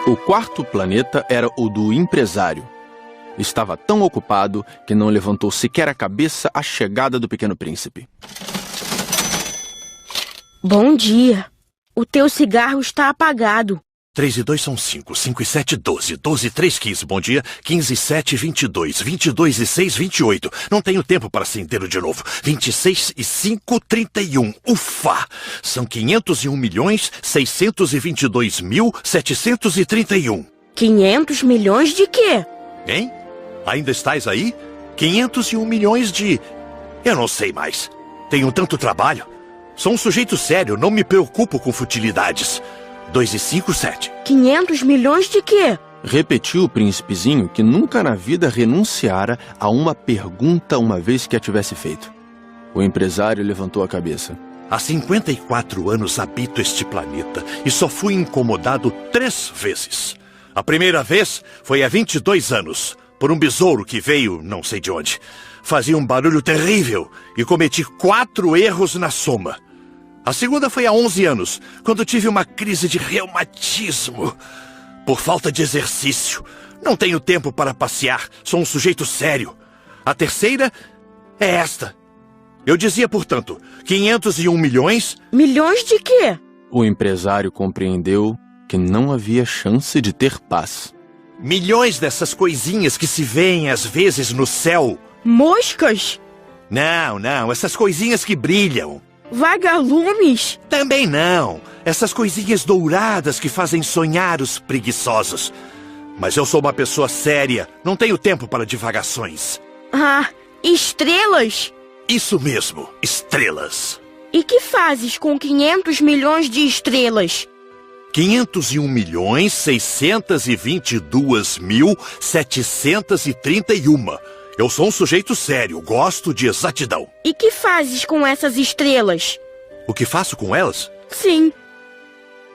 O quarto planeta era o do empresário. Estava tão ocupado que não levantou sequer a cabeça à chegada do pequeno príncipe. Bom dia. O teu cigarro está apagado. 3 e 2 são 5, 5 e 7, 12, 12 e 3, 15, bom dia, 15 e 7, 22, 22 e 6, 28, não tenho tempo para acendê-lo de novo, 26 e 5, 31, ufa, são 501.622.731. 500 milhões de quê? Hein? Ainda estás aí? 501 milhões de... Eu não sei mais, tenho tanto trabalho, sou um sujeito sério, não me preocupo com futilidades. 2 e 5, 7. 500 milhões de quê? Repetiu o príncipezinho, que nunca na vida renunciara a uma pergunta uma vez que a tivesse feito. O empresário levantou a cabeça. Há 54 anos habito este planeta e só fui incomodado 3 vezes. A primeira vez foi há 22 anos, por um besouro que veio não sei de onde. Fazia um barulho terrível e cometi 4 erros na soma. A segunda foi há 11 anos, quando tive uma crise de reumatismo. Por falta de exercício. Não tenho tempo para passear, sou um sujeito sério. A terceira é esta. Eu dizia, portanto, 501 milhões... Milhões de quê? O empresário compreendeu que não havia chance de ter paz. Milhões dessas coisinhas que se veem às vezes no céu. Moscas? Não, essas coisinhas que brilham. Vagalumes? Também não. Essas coisinhas douradas que fazem sonhar os preguiçosos. Mas eu sou uma pessoa séria. Não tenho tempo para divagações. Ah, estrelas? Isso mesmo, estrelas. E que fazes com 500 milhões de estrelas? 501.622.731. Eu sou um sujeito sério, gosto de exatidão. E que fazes com essas estrelas? O que faço com elas? Sim.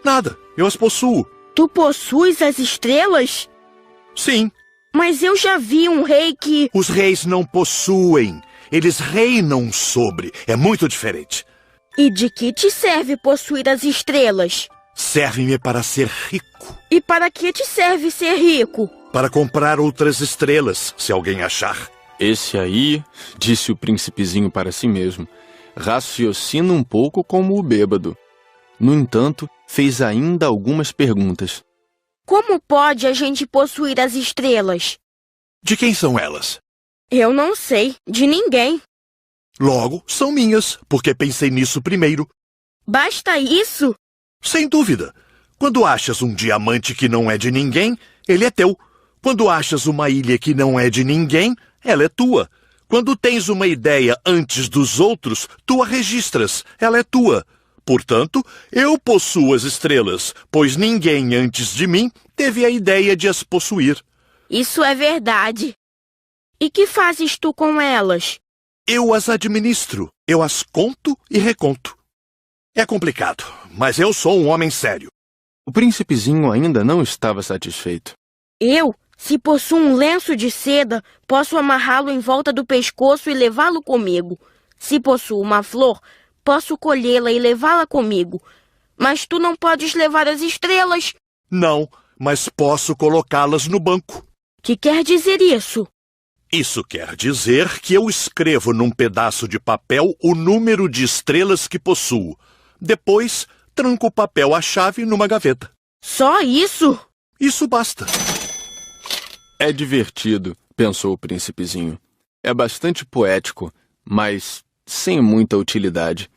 Nada, eu as possuo. Tu possuis as estrelas? Sim. Mas eu já vi um rei que... Os reis não possuem. Eles reinam sobre. É muito diferente. E de que te serve possuir as estrelas? Serve-me para ser rico. E para que te serve ser rico? Para comprar outras estrelas, se alguém achar. Esse aí, disse o príncipezinho para si mesmo, raciocina um pouco como o bêbado. No entanto, fez ainda algumas perguntas. Como pode a gente possuir as estrelas? De quem são elas? Eu não sei, de ninguém. Logo, são minhas, porque pensei nisso primeiro. Basta isso? Sem dúvida. Quando achas um diamante que não é de ninguém, ele é teu. Quando achas uma ilha que não é de ninguém, ela é tua. Quando tens uma ideia antes dos outros, tu a registras, ela é tua. Portanto, eu possuo as estrelas, pois ninguém antes de mim teve a ideia de as possuir. Isso é verdade. E que fazes tu com elas? Eu as administro, eu as conto e reconto. É complicado, mas eu sou um homem sério. O príncipezinho ainda não estava satisfeito. Eu, se possuo um lenço de seda, posso amarrá-lo em volta do pescoço e levá-lo comigo. Se possuo uma flor, posso colhê-la e levá-la comigo. Mas tu não podes levar as estrelas. Não, mas posso colocá-las no banco. Que quer dizer isso? Isso quer dizer que eu escrevo num pedaço de papel o número de estrelas que possuo. Depois, tranco o papel à chave numa gaveta. Só isso? Isso basta. É divertido, pensou o príncipezinho. É bastante poético, mas sem muita utilidade.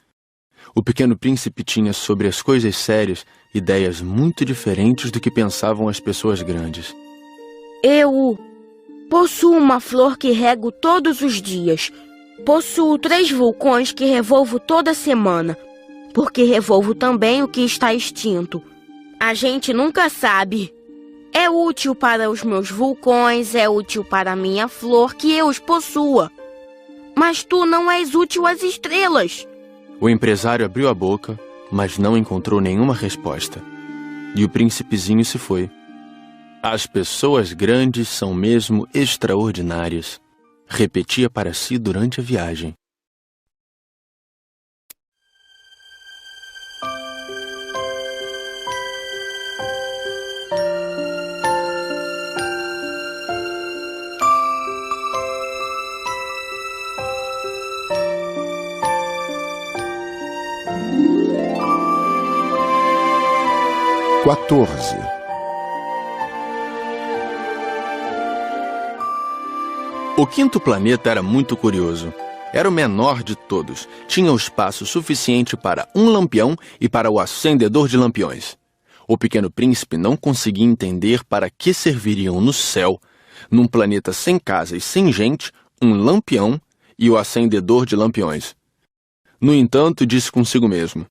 O pequeno príncipe tinha sobre as coisas sérias ideias muito diferentes do que pensavam as pessoas grandes. Eu possuo uma flor que rego todos os dias. Possuo 3 vulcões que revolvo toda semana, porque revolvo também o que está extinto. A gente nunca sabe. É útil para os meus vulcões, é útil para a minha flor que eu os possua. Mas tu não és útil às estrelas. O empresário abriu a boca, mas não encontrou nenhuma resposta. E o príncipezinho se foi. As pessoas grandes são mesmo extraordinárias, repetia para si durante a viagem. O quinto planeta era muito curioso. Era o menor de todos. Tinha o espaço suficiente para um lampião e para o acendedor de lampiões. O pequeno príncipe não conseguia entender para que serviriam no céu, num planeta sem casa e sem gente, um lampião e o acendedor de lampiões. No entanto, disse consigo mesmo,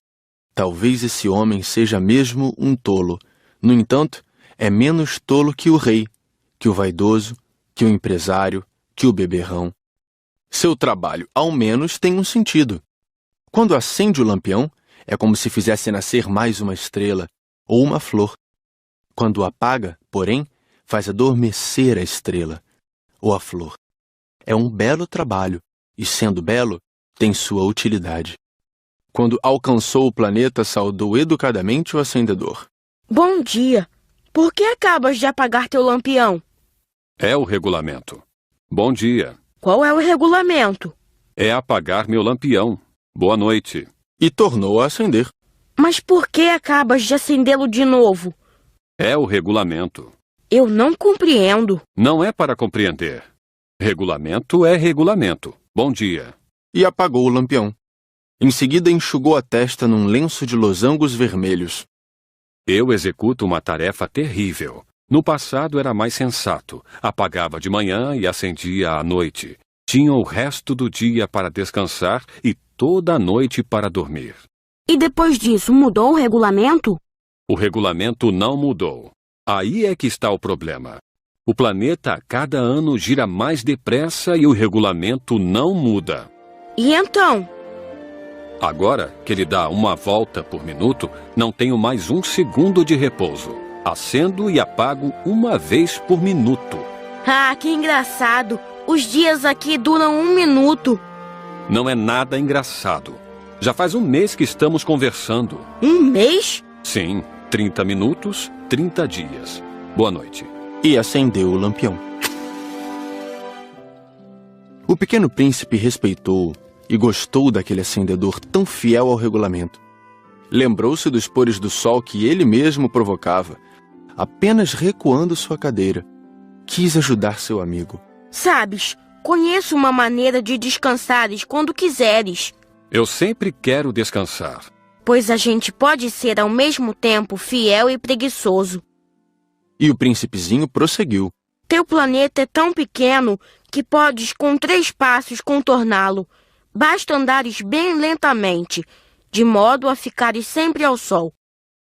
talvez esse homem seja mesmo um tolo. No entanto, é menos tolo que o rei, que o vaidoso, que o empresário, que o beberrão. Seu trabalho, ao menos, tem um sentido. Quando acende o lampião, é como se fizesse nascer mais uma estrela ou uma flor. Quando apaga, porém, faz adormecer a estrela ou a flor. É um belo trabalho, e sendo belo, tem sua utilidade. Quando alcançou o planeta, saudou educadamente o acendedor. Bom dia. Por que acabas de apagar teu lampião? É o regulamento. Bom dia. Qual é o regulamento? É apagar meu lampião. Boa noite. E tornou a acender. Mas por que acabas de acendê-lo de novo? É o regulamento. Eu não compreendo. Não é para compreender. Regulamento é regulamento. Bom dia. E apagou o lampião. Em seguida enxugou a testa num lenço de losangos vermelhos. Eu executo uma tarefa terrível. No passado era mais sensato. Apagava de manhã e acendia à noite. Tinha o resto do dia para descansar e toda a noite para dormir. E depois disso, mudou o regulamento? O regulamento não mudou. Aí é que está o problema. O planeta a cada ano gira mais depressa e o regulamento não muda. E então? Agora que ele dá uma volta por minuto, não tenho mais 1 segundo de repouso. Acendo e apago uma vez por minuto. Ah, que engraçado! Os dias aqui duram 1 minuto. Não é nada engraçado. Já faz um mês que estamos conversando. Um mês? Sim, 30 minutos, 30 dias. Boa noite. E acendeu o lampião. O pequeno príncipe respeitou e gostou daquele acendedor tão fiel ao regulamento. Lembrou-se dos pores do sol que ele mesmo provocava, apenas recuando sua cadeira. Quis ajudar seu amigo. Sabes, conheço uma maneira de descansares quando quiseres. Eu sempre quero descansar. Pois a gente pode ser ao mesmo tempo fiel e preguiçoso. E o príncipezinho prosseguiu. Teu planeta é tão pequeno que podes com 3 passos contorná-lo. Basta andares bem lentamente, de modo a ficares sempre ao sol.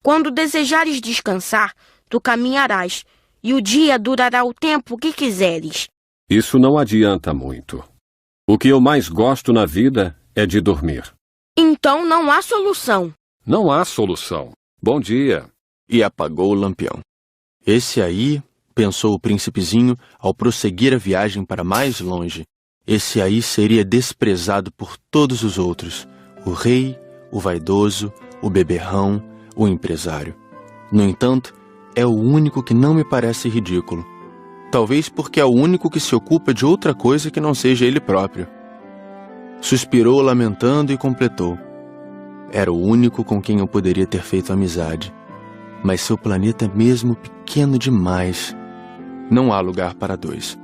Quando desejares descansar, tu caminharás, e o dia durará o tempo que quiseres. Isso não adianta muito. O que eu mais gosto na vida é de dormir. Então não há solução. Não há solução. Bom dia. E apagou o lampião. Esse aí, pensou o príncipezinho ao prosseguir a viagem para mais longe, esse aí seria desprezado por todos os outros. O rei, o vaidoso, o beberrão, o empresário. No entanto, é o único que não me parece ridículo. Talvez porque é o único que se ocupa de outra coisa que não seja ele próprio. Suspirou lamentando e completou. Era o único com quem eu poderia ter feito amizade. Mas seu planeta é mesmo pequeno demais. Não há lugar para 2.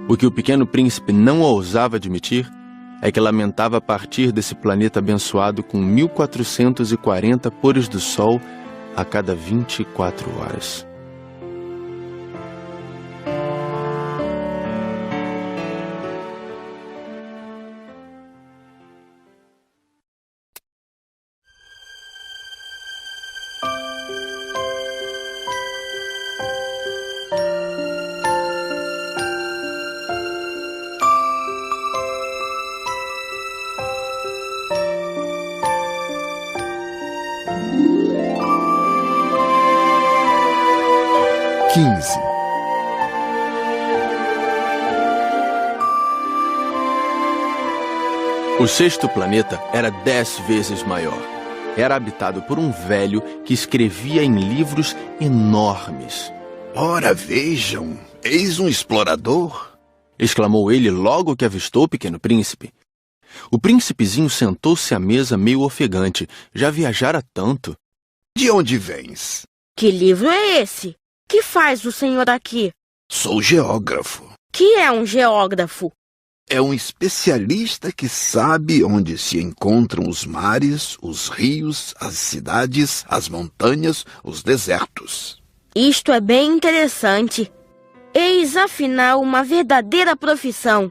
O que o pequeno príncipe não ousava admitir é que lamentava partir desse planeta abençoado com 1440 pores do sol a cada 24 horas. O 6º planeta era 10 vezes maior. Era habitado por um velho que escrevia em livros enormes. Ora, vejam, eis um explorador! Exclamou ele logo que avistou o pequeno príncipe. O príncipezinho sentou-se à mesa meio ofegante. Já viajara tanto. De onde vens? Que livro é esse? Que faz o senhor aqui? Sou geógrafo. Que é um geógrafo? É um especialista que sabe onde se encontram os mares, os rios, as cidades, as montanhas, os desertos. Isto é bem interessante. Eis, afinal, uma verdadeira profissão.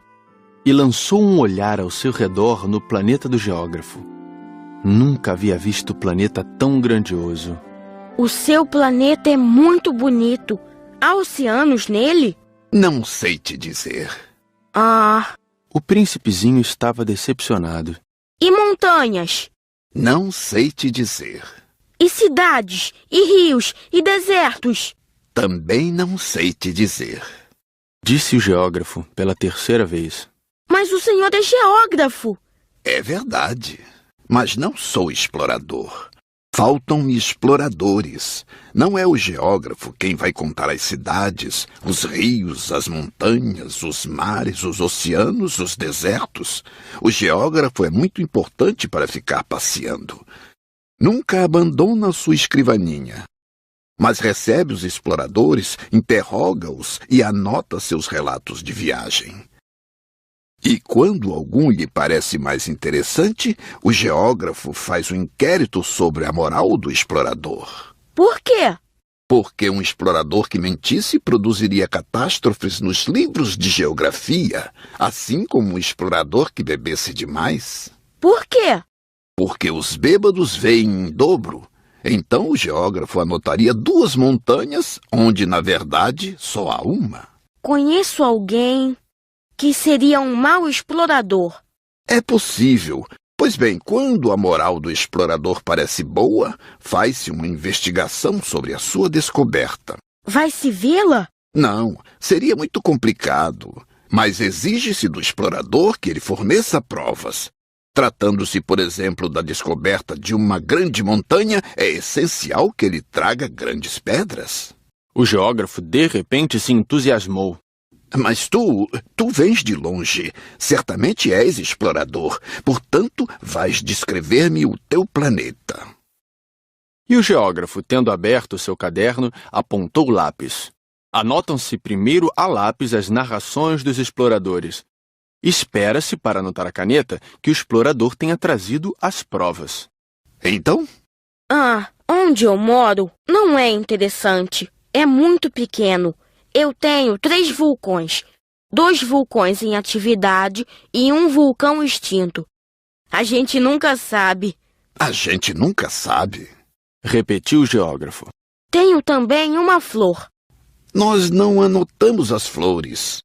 E lançou um olhar ao seu redor no planeta do geógrafo. Nunca havia visto planeta tão grandioso. O seu planeta é muito bonito. Há oceanos nele? Não sei te dizer. Ah... O príncipezinho estava decepcionado. E montanhas? Não sei te dizer. E cidades? E rios? E desertos? Também não sei te dizer. Disse o geógrafo pela 3ª vez. Mas o senhor é geógrafo. É verdade, mas não sou explorador. Faltam-me exploradores. Não é o geógrafo quem vai contar as cidades, os rios, as montanhas, os mares, os oceanos, os desertos. O geógrafo é muito importante para ficar passeando. Nunca abandona sua escrivaninha, mas recebe os exploradores, interroga-os e anota seus relatos de viagem. E quando algum lhe parece mais interessante, o geógrafo faz um inquérito sobre a moral do explorador. Por quê? Porque um explorador que mentisse produziria catástrofes nos livros de geografia, assim como um explorador que bebesse demais. Por quê? Porque os bêbados veem em dobro. Então o geógrafo anotaria 2 montanhas, onde, na verdade, só há uma. Conheço alguém que seria um mau explorador. É possível. Pois bem, quando a moral do explorador parece boa, faz-se uma investigação sobre a sua descoberta. Vai-se vê-la? Não, seria muito complicado. mas exige-se do explorador que ele forneça provas. Tratando-se, por exemplo, da descoberta de uma grande montanha, é essencial que ele traga grandes pedras. O geógrafo, de repente, se entusiasmou. Mas tu vens de longe. Certamente és explorador. Portanto, vais descrever-me o teu planeta. E o geógrafo, tendo aberto seu caderno, apontou o lápis. Anotam-se primeiro a lápis as narrações dos exploradores. Espera-se, para anotar a caneta, que o explorador tenha trazido as provas. Então? Onde eu moro não é interessante. É muito pequeno. Eu tenho 3 vulcões. 2 vulcões em atividade e 1 vulcão extinto. A gente nunca sabe. A gente nunca sabe? Repetiu o geógrafo. Tenho também uma flor. Nós não anotamos as flores.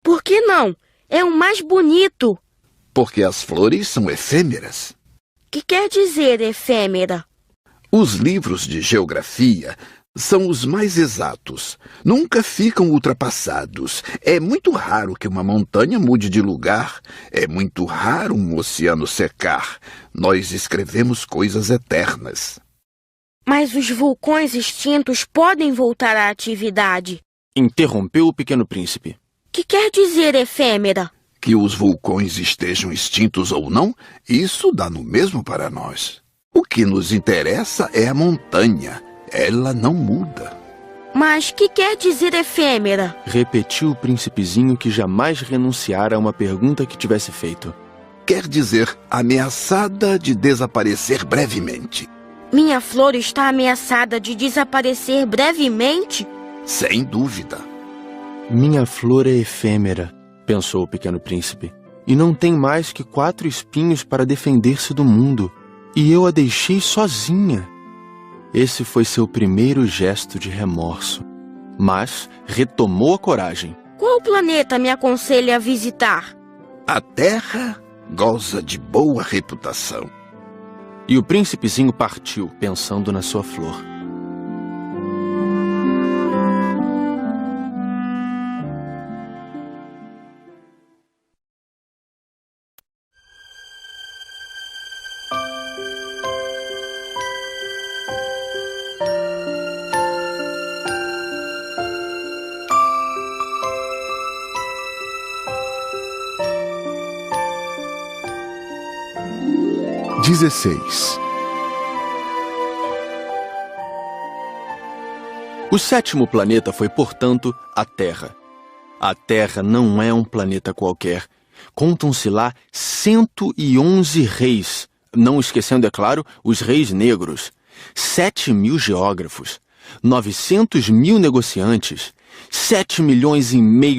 Por que não? É o mais bonito. Porque as flores são efêmeras. Que quer dizer efêmera? Os livros de geografia são os mais exatos. Nunca ficam ultrapassados. É muito raro que uma montanha mude de lugar. É muito raro um oceano secar. Nós escrevemos coisas eternas. Mas os vulcões extintos podem voltar à atividade. Interrompeu o Pequeno Príncipe. Que quer dizer efêmera? Que os vulcões estejam extintos ou não, isso dá no mesmo para nós. O que nos interessa é a montanha. Ela não muda. Mas que quer dizer efêmera? Repetiu o príncipezinho, que jamais renunciara a uma pergunta que tivesse feito. Quer dizer ameaçada de desaparecer brevemente. Minha flor está ameaçada de desaparecer brevemente? Sem dúvida. Minha flor é efêmera, pensou o Pequeno Príncipe, e não tem mais que 4 espinhos para defender-se do mundo, e eu a deixei sozinha. Esse foi seu primeiro gesto de remorso, mas retomou a coragem. Qual planeta me aconselha a visitar? A Terra goza de boa reputação. E o príncipezinho partiu, pensando na sua flor. O 7º planeta foi, portanto, a Terra. A Terra não é um planeta qualquer. Contam-se lá 111 reis, não esquecendo, é claro, os reis negros, 7.000 geógrafos, 900.000 negociantes, 7,5 milhões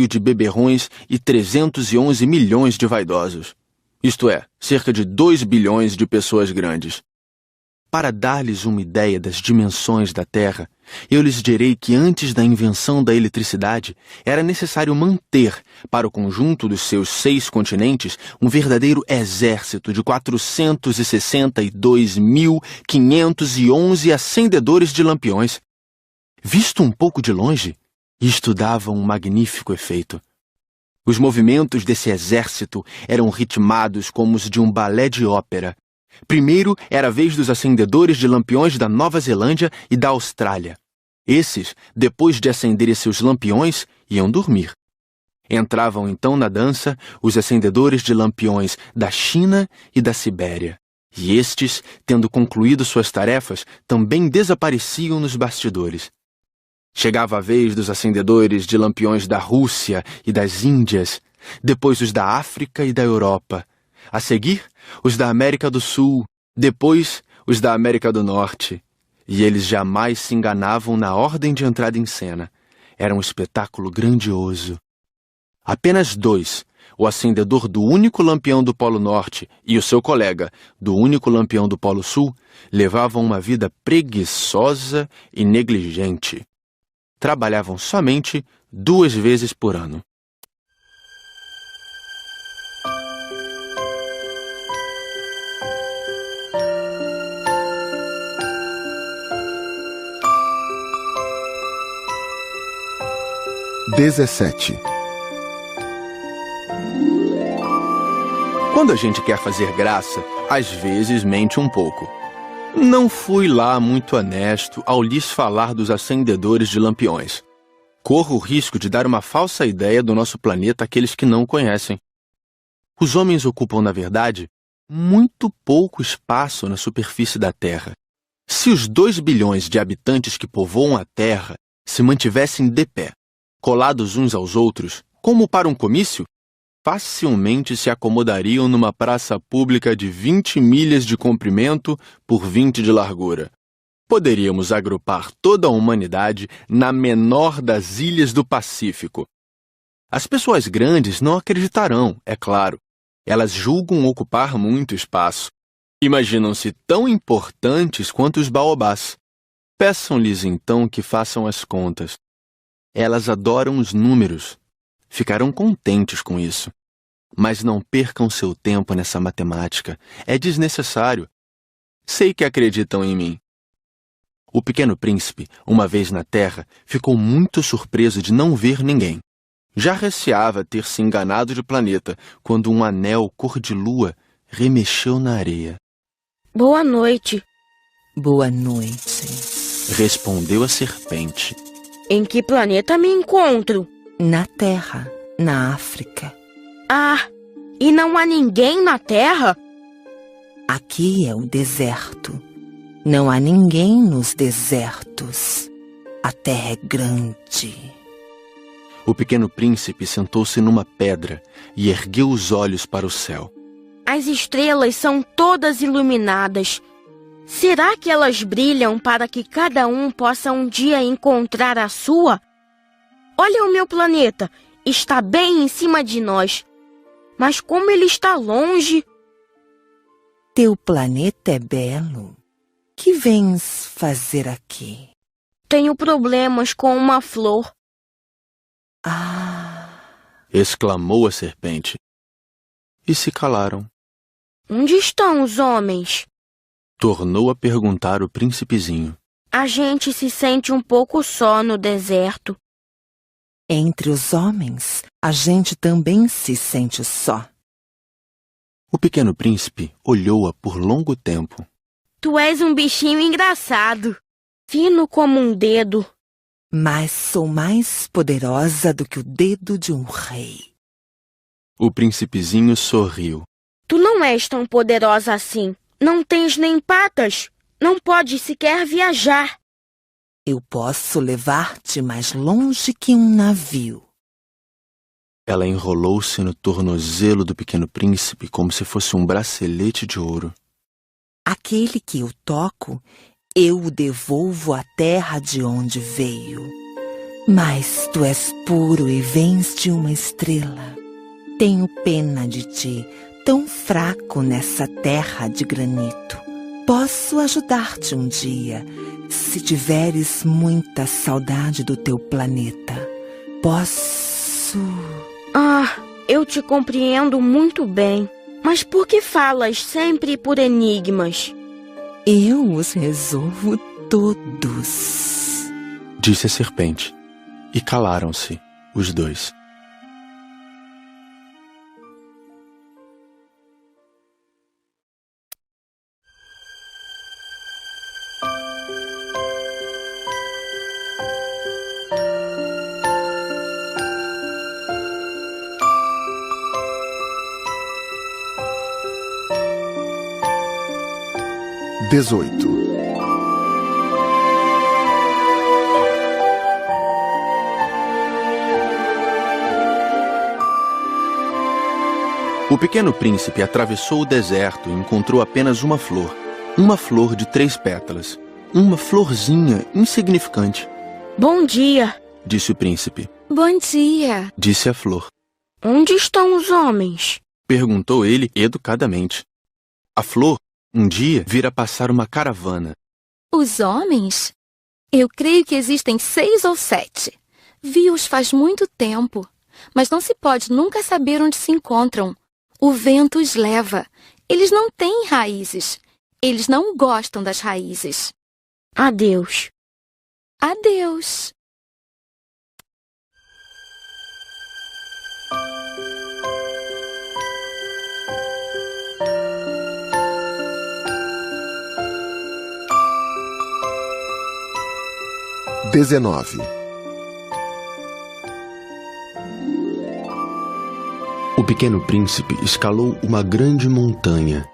de beberrões e 311 milhões de vaidosos. Isto é, cerca de 2 bilhões de pessoas grandes. Para dar-lhes uma ideia das dimensões da Terra, eu lhes direi que antes da invenção da eletricidade, era necessário manter, para o conjunto dos seus 6 continentes, um verdadeiro exército de 462.511 acendedores de lampiões. Visto um pouco de longe, isto dava um magnífico efeito. Os movimentos desse exército eram ritmados como os de um balé de ópera. Primeiro era a vez dos acendedores de lampiões da Nova Zelândia e da Austrália. Esses, depois de acenderem seus lampiões, iam dormir. Entravam então na dança os acendedores de lampiões da China e da Sibéria. E estes, tendo concluído suas tarefas, também desapareciam nos bastidores. Chegava a vez dos acendedores de lampiões da Rússia e das Índias, depois os da África e da Europa. A seguir, os da América do Sul, depois os da América do Norte. E eles jamais se enganavam na ordem de entrada em cena. Era um espetáculo grandioso. Apenas 2, o acendedor do único lampião do Polo Norte e o seu colega, do único lampião do Polo Sul, levavam uma vida preguiçosa e negligente. Trabalhavam somente 2 vezes por ano. Quando a gente quer fazer graça, às vezes mente um pouco. Não fui lá muito honesto ao lhes falar dos acendedores de lampiões. Corro o risco de dar uma falsa ideia do nosso planeta àqueles que não o conhecem. Os homens ocupam, na verdade, muito pouco espaço na superfície da Terra. Se os 2 bilhões de habitantes que povoam a Terra se mantivessem de pé, colados uns aos outros, como para um comício, facilmente se acomodariam numa praça pública de 20 milhas de comprimento por 20 de largura. Poderíamos agrupar toda a humanidade na menor das ilhas do Pacífico. As pessoas grandes não acreditarão, é claro. Elas julgam ocupar muito espaço. Imaginam-se tão importantes quanto os baobás. Peçam-lhes então que façam as contas. Elas adoram os números. Ficarão contentes com isso. Mas não percam seu tempo nessa matemática. É desnecessário. Sei que acreditam em mim. O Pequeno Príncipe, uma vez na Terra, ficou muito surpreso de não ver ninguém. Já receava ter se enganado de planeta quando um anel cor de lua remexeu na areia. Boa noite. Boa noite. Respondeu a serpente. Em que planeta me encontro? Na Terra, na África. Ah, e não há ninguém na Terra? Aqui é o deserto. Não há ninguém nos desertos. A terra é grande. O Pequeno Príncipe sentou-se numa pedra e ergueu os olhos para o céu. As estrelas são todas iluminadas. Será que elas brilham para que cada um possa um dia encontrar a sua? Olha o meu planeta, está bem em cima de nós. Mas como ele está longe... Teu planeta é belo. Que vens fazer aqui? Tenho problemas com uma flor. Ah! Exclamou a serpente. E se calaram. Onde estão os homens? Tornou a perguntar o príncipezinho. A gente se sente um pouco só no deserto. Entre os homens, a gente também se sente só. O Pequeno Príncipe olhou-a por longo tempo. Tu és um bichinho engraçado, fino como um dedo. Mas sou mais poderosa do que o dedo de um rei. O príncipezinho sorriu. Tu não és tão poderosa assim. Não tens nem patas. Não podes sequer viajar. Eu posso levar-te mais longe que um navio. Ela enrolou-se no tornozelo do Pequeno Príncipe como se fosse um bracelete de ouro. Aquele que eu toco, eu o devolvo à terra de onde veio. Mas tu és puro e vens de uma estrela. Tenho pena de ti, tão fraco nessa terra de granito. Posso ajudar-te um dia, se tiveres muita saudade do teu planeta. Posso... Ah, eu te compreendo muito bem. Mas por que falas sempre por enigmas? Eu os resolvo todos. Disse a serpente. E calaram-se, os dois. O Pequeno Príncipe atravessou o deserto e encontrou apenas uma flor de 3 pétalas, uma florzinha insignificante. Bom dia, disse o príncipe. Bom dia, disse a flor. Onde estão os homens? Perguntou ele educadamente. A flor, um dia, vira passar uma caravana. Os homens? Eu creio que existem 6 ou 7. Vi-os faz muito tempo, mas não se pode nunca saber onde se encontram. O vento os leva. Eles não têm raízes. Eles não gostam das raízes. Adeus. Adeus. 19. O Pequeno Príncipe escalou uma grande montanha.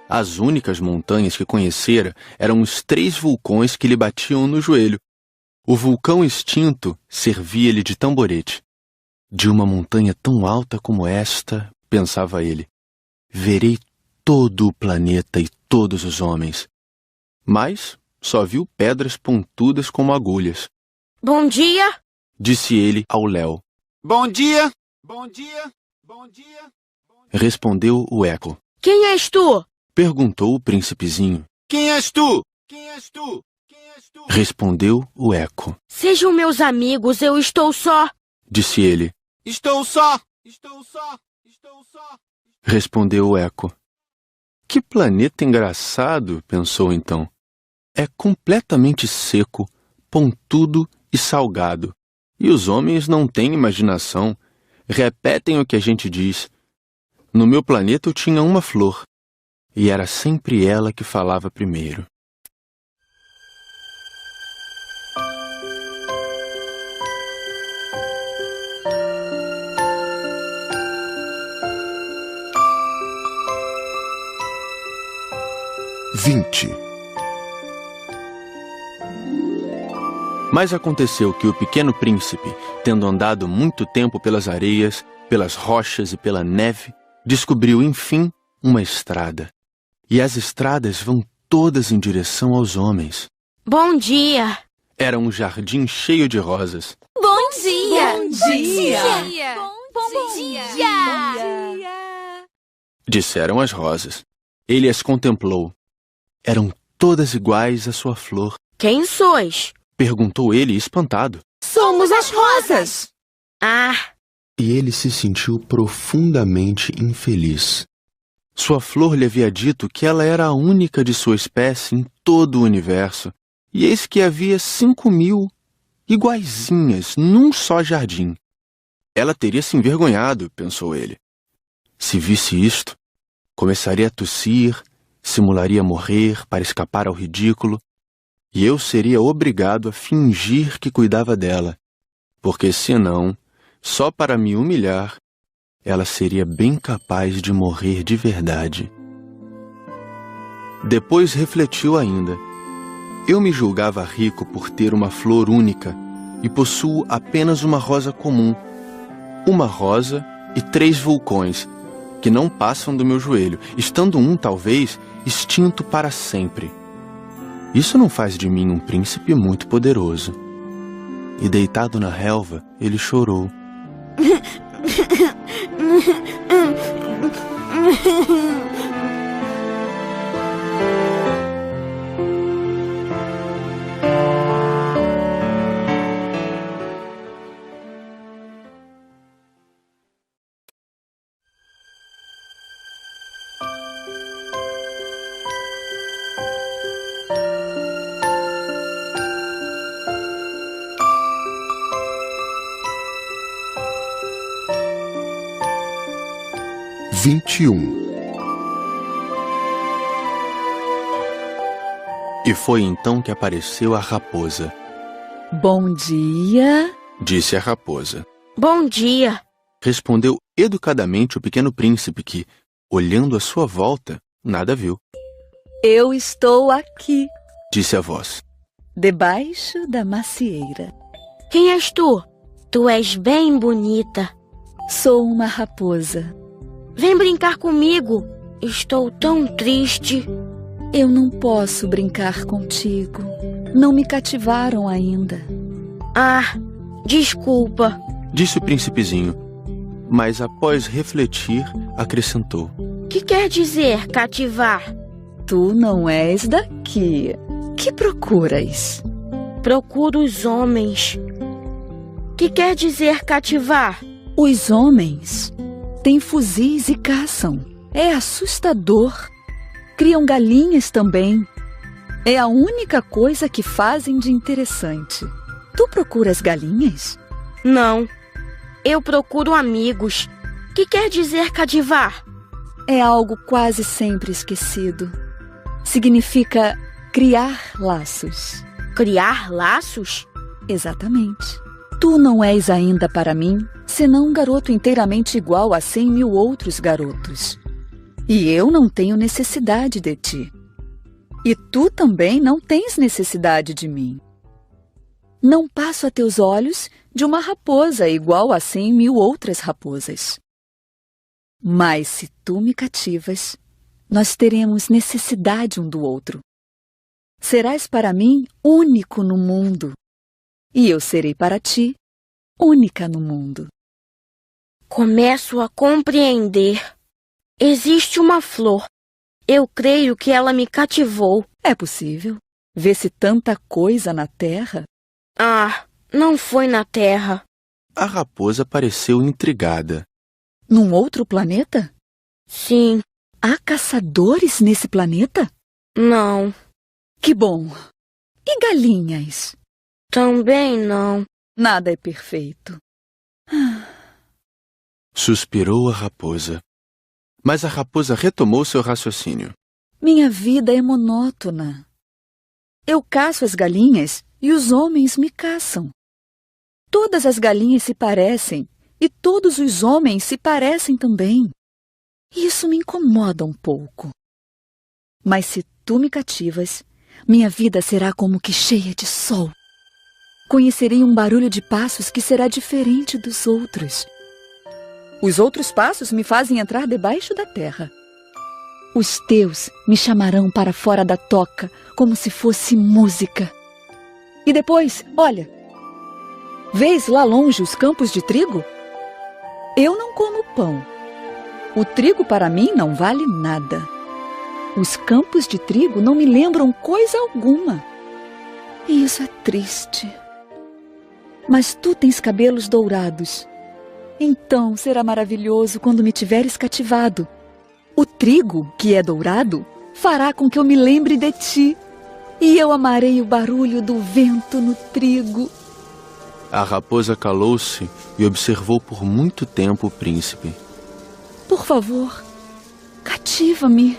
As únicas montanhas que conhecera eram os 3 vulcões que lhe batiam no joelho. O vulcão extinto servia-lhe de tamborete. De uma montanha tão alta como esta, pensava ele, verei todo o planeta e todos os homens. Mas só viu pedras pontudas como agulhas. Bom dia! Disse ele ao Léo. Bom dia! Bom dia! Bom dia! Respondeu o Eco. Quem és tu? Perguntou o príncipezinho. Quem és tu? Quem és tu? Quem és tu? Respondeu o Eco. Sejam meus amigos, eu estou só. Disse ele. Estou só! Estou só! Estou só! Respondeu o Eco. Que planeta engraçado, pensou então. É completamente seco, pontudo e salgado. E os homens não têm imaginação. Repetem o que a gente diz. No meu planeta eu tinha uma flor. E era sempre ela que falava primeiro. Mas aconteceu que o Pequeno Príncipe, tendo andado muito tempo pelas areias, pelas rochas e pela neve, descobriu, enfim, uma estrada. E as estradas vão todas em direção aos homens. Bom dia! Era um jardim cheio de rosas. Bom dia! Bom dia! Bom dia! Disseram as rosas. Ele as contemplou. Eram todas iguais à sua flor. Quem sois? Perguntou ele, espantado. Somos as rosas! Ah! E ele se sentiu profundamente infeliz. Sua flor lhe havia dito que ela era a única de sua espécie em todo o universo. E eis que havia 5.000 iguaizinhas num só jardim. Ela teria se envergonhado, pensou ele. Se visse isto, começaria a tossir, simularia morrer para escapar ao ridículo, e eu seria obrigado a fingir que cuidava dela, porque senão, só para me humilhar, ela seria bem capaz de morrer de verdade. Depois refletiu ainda. Eu me julgava rico por ter uma flor única e possuo apenas uma rosa comum. Uma rosa e 3 vulcões, que não passam do meu joelho, estando um, talvez, extinto para sempre. Isso não faz de mim um príncipe muito poderoso. E deitado na relva, ele chorou. E foi então que apareceu a raposa. Bom dia! Disse a raposa. Bom dia! Respondeu educadamente o Pequeno Príncipe que, olhando à sua volta, nada viu. Eu estou aqui, disse a voz. debaixo da macieira. Quem és tu? Tu és bem bonita. Sou uma raposa. Vem brincar comigo. Estou tão triste. Eu não posso brincar contigo. Não me cativaram ainda. Ah, desculpa, disse o príncipezinho, mas após refletir, acrescentou. Que quer dizer cativar? Tu não és daqui. Que procuras? Procuro os homens. Que quer dizer cativar? Os homens têm fuzis e caçam. É assustador. Criam galinhas também. É a única coisa que fazem de interessante. Tu procuras galinhas? Não. Eu procuro amigos. Que quer dizer cativar? É algo quase sempre esquecido. Significa criar laços. Criar laços? Exatamente. Tu não és ainda para mim, senão um garoto inteiramente igual a 100.000 outros garotos. E eu não tenho necessidade de ti. E tu também não tens necessidade de mim. Não passo a teus olhos de uma raposa igual a 100.000 outras raposas. Mas se tu me cativas, nós teremos necessidade um do outro. Serás para mim único no mundo, e eu serei para ti única no mundo. Começo a compreender. Existe uma flor. Eu creio que ela me cativou. É possível. Vê-se tanta coisa na terra. Ah, não foi na terra. A raposa pareceu intrigada. Num outro planeta? Sim. Há caçadores nesse planeta? Não. Que bom. E galinhas? Também não. Nada é perfeito. Suspirou a raposa. Mas a raposa retomou seu raciocínio. Minha vida é monótona. Eu caço as galinhas e os homens me caçam. Todas as galinhas se parecem e todos os homens se parecem também. Isso me incomoda um pouco. Mas se tu me cativas, minha vida será como que cheia de sol. Conhecerei um barulho de passos que será diferente dos outros. Os outros passos me fazem entrar debaixo da terra. Os teus me chamarão para fora da toca, como se fosse música. E depois, olha, vês lá longe os campos de trigo? Eu não como pão. O trigo para mim não vale nada. Os campos de trigo não me lembram coisa alguma. E isso é triste. Mas tu tens cabelos dourados. Então será maravilhoso quando me tiveres cativado. O trigo, que é dourado, fará com que eu me lembre de ti. E eu amarei o barulho do vento no trigo. A raposa calou-se e observou por muito tempo o príncipe. Por favor, cativa-me.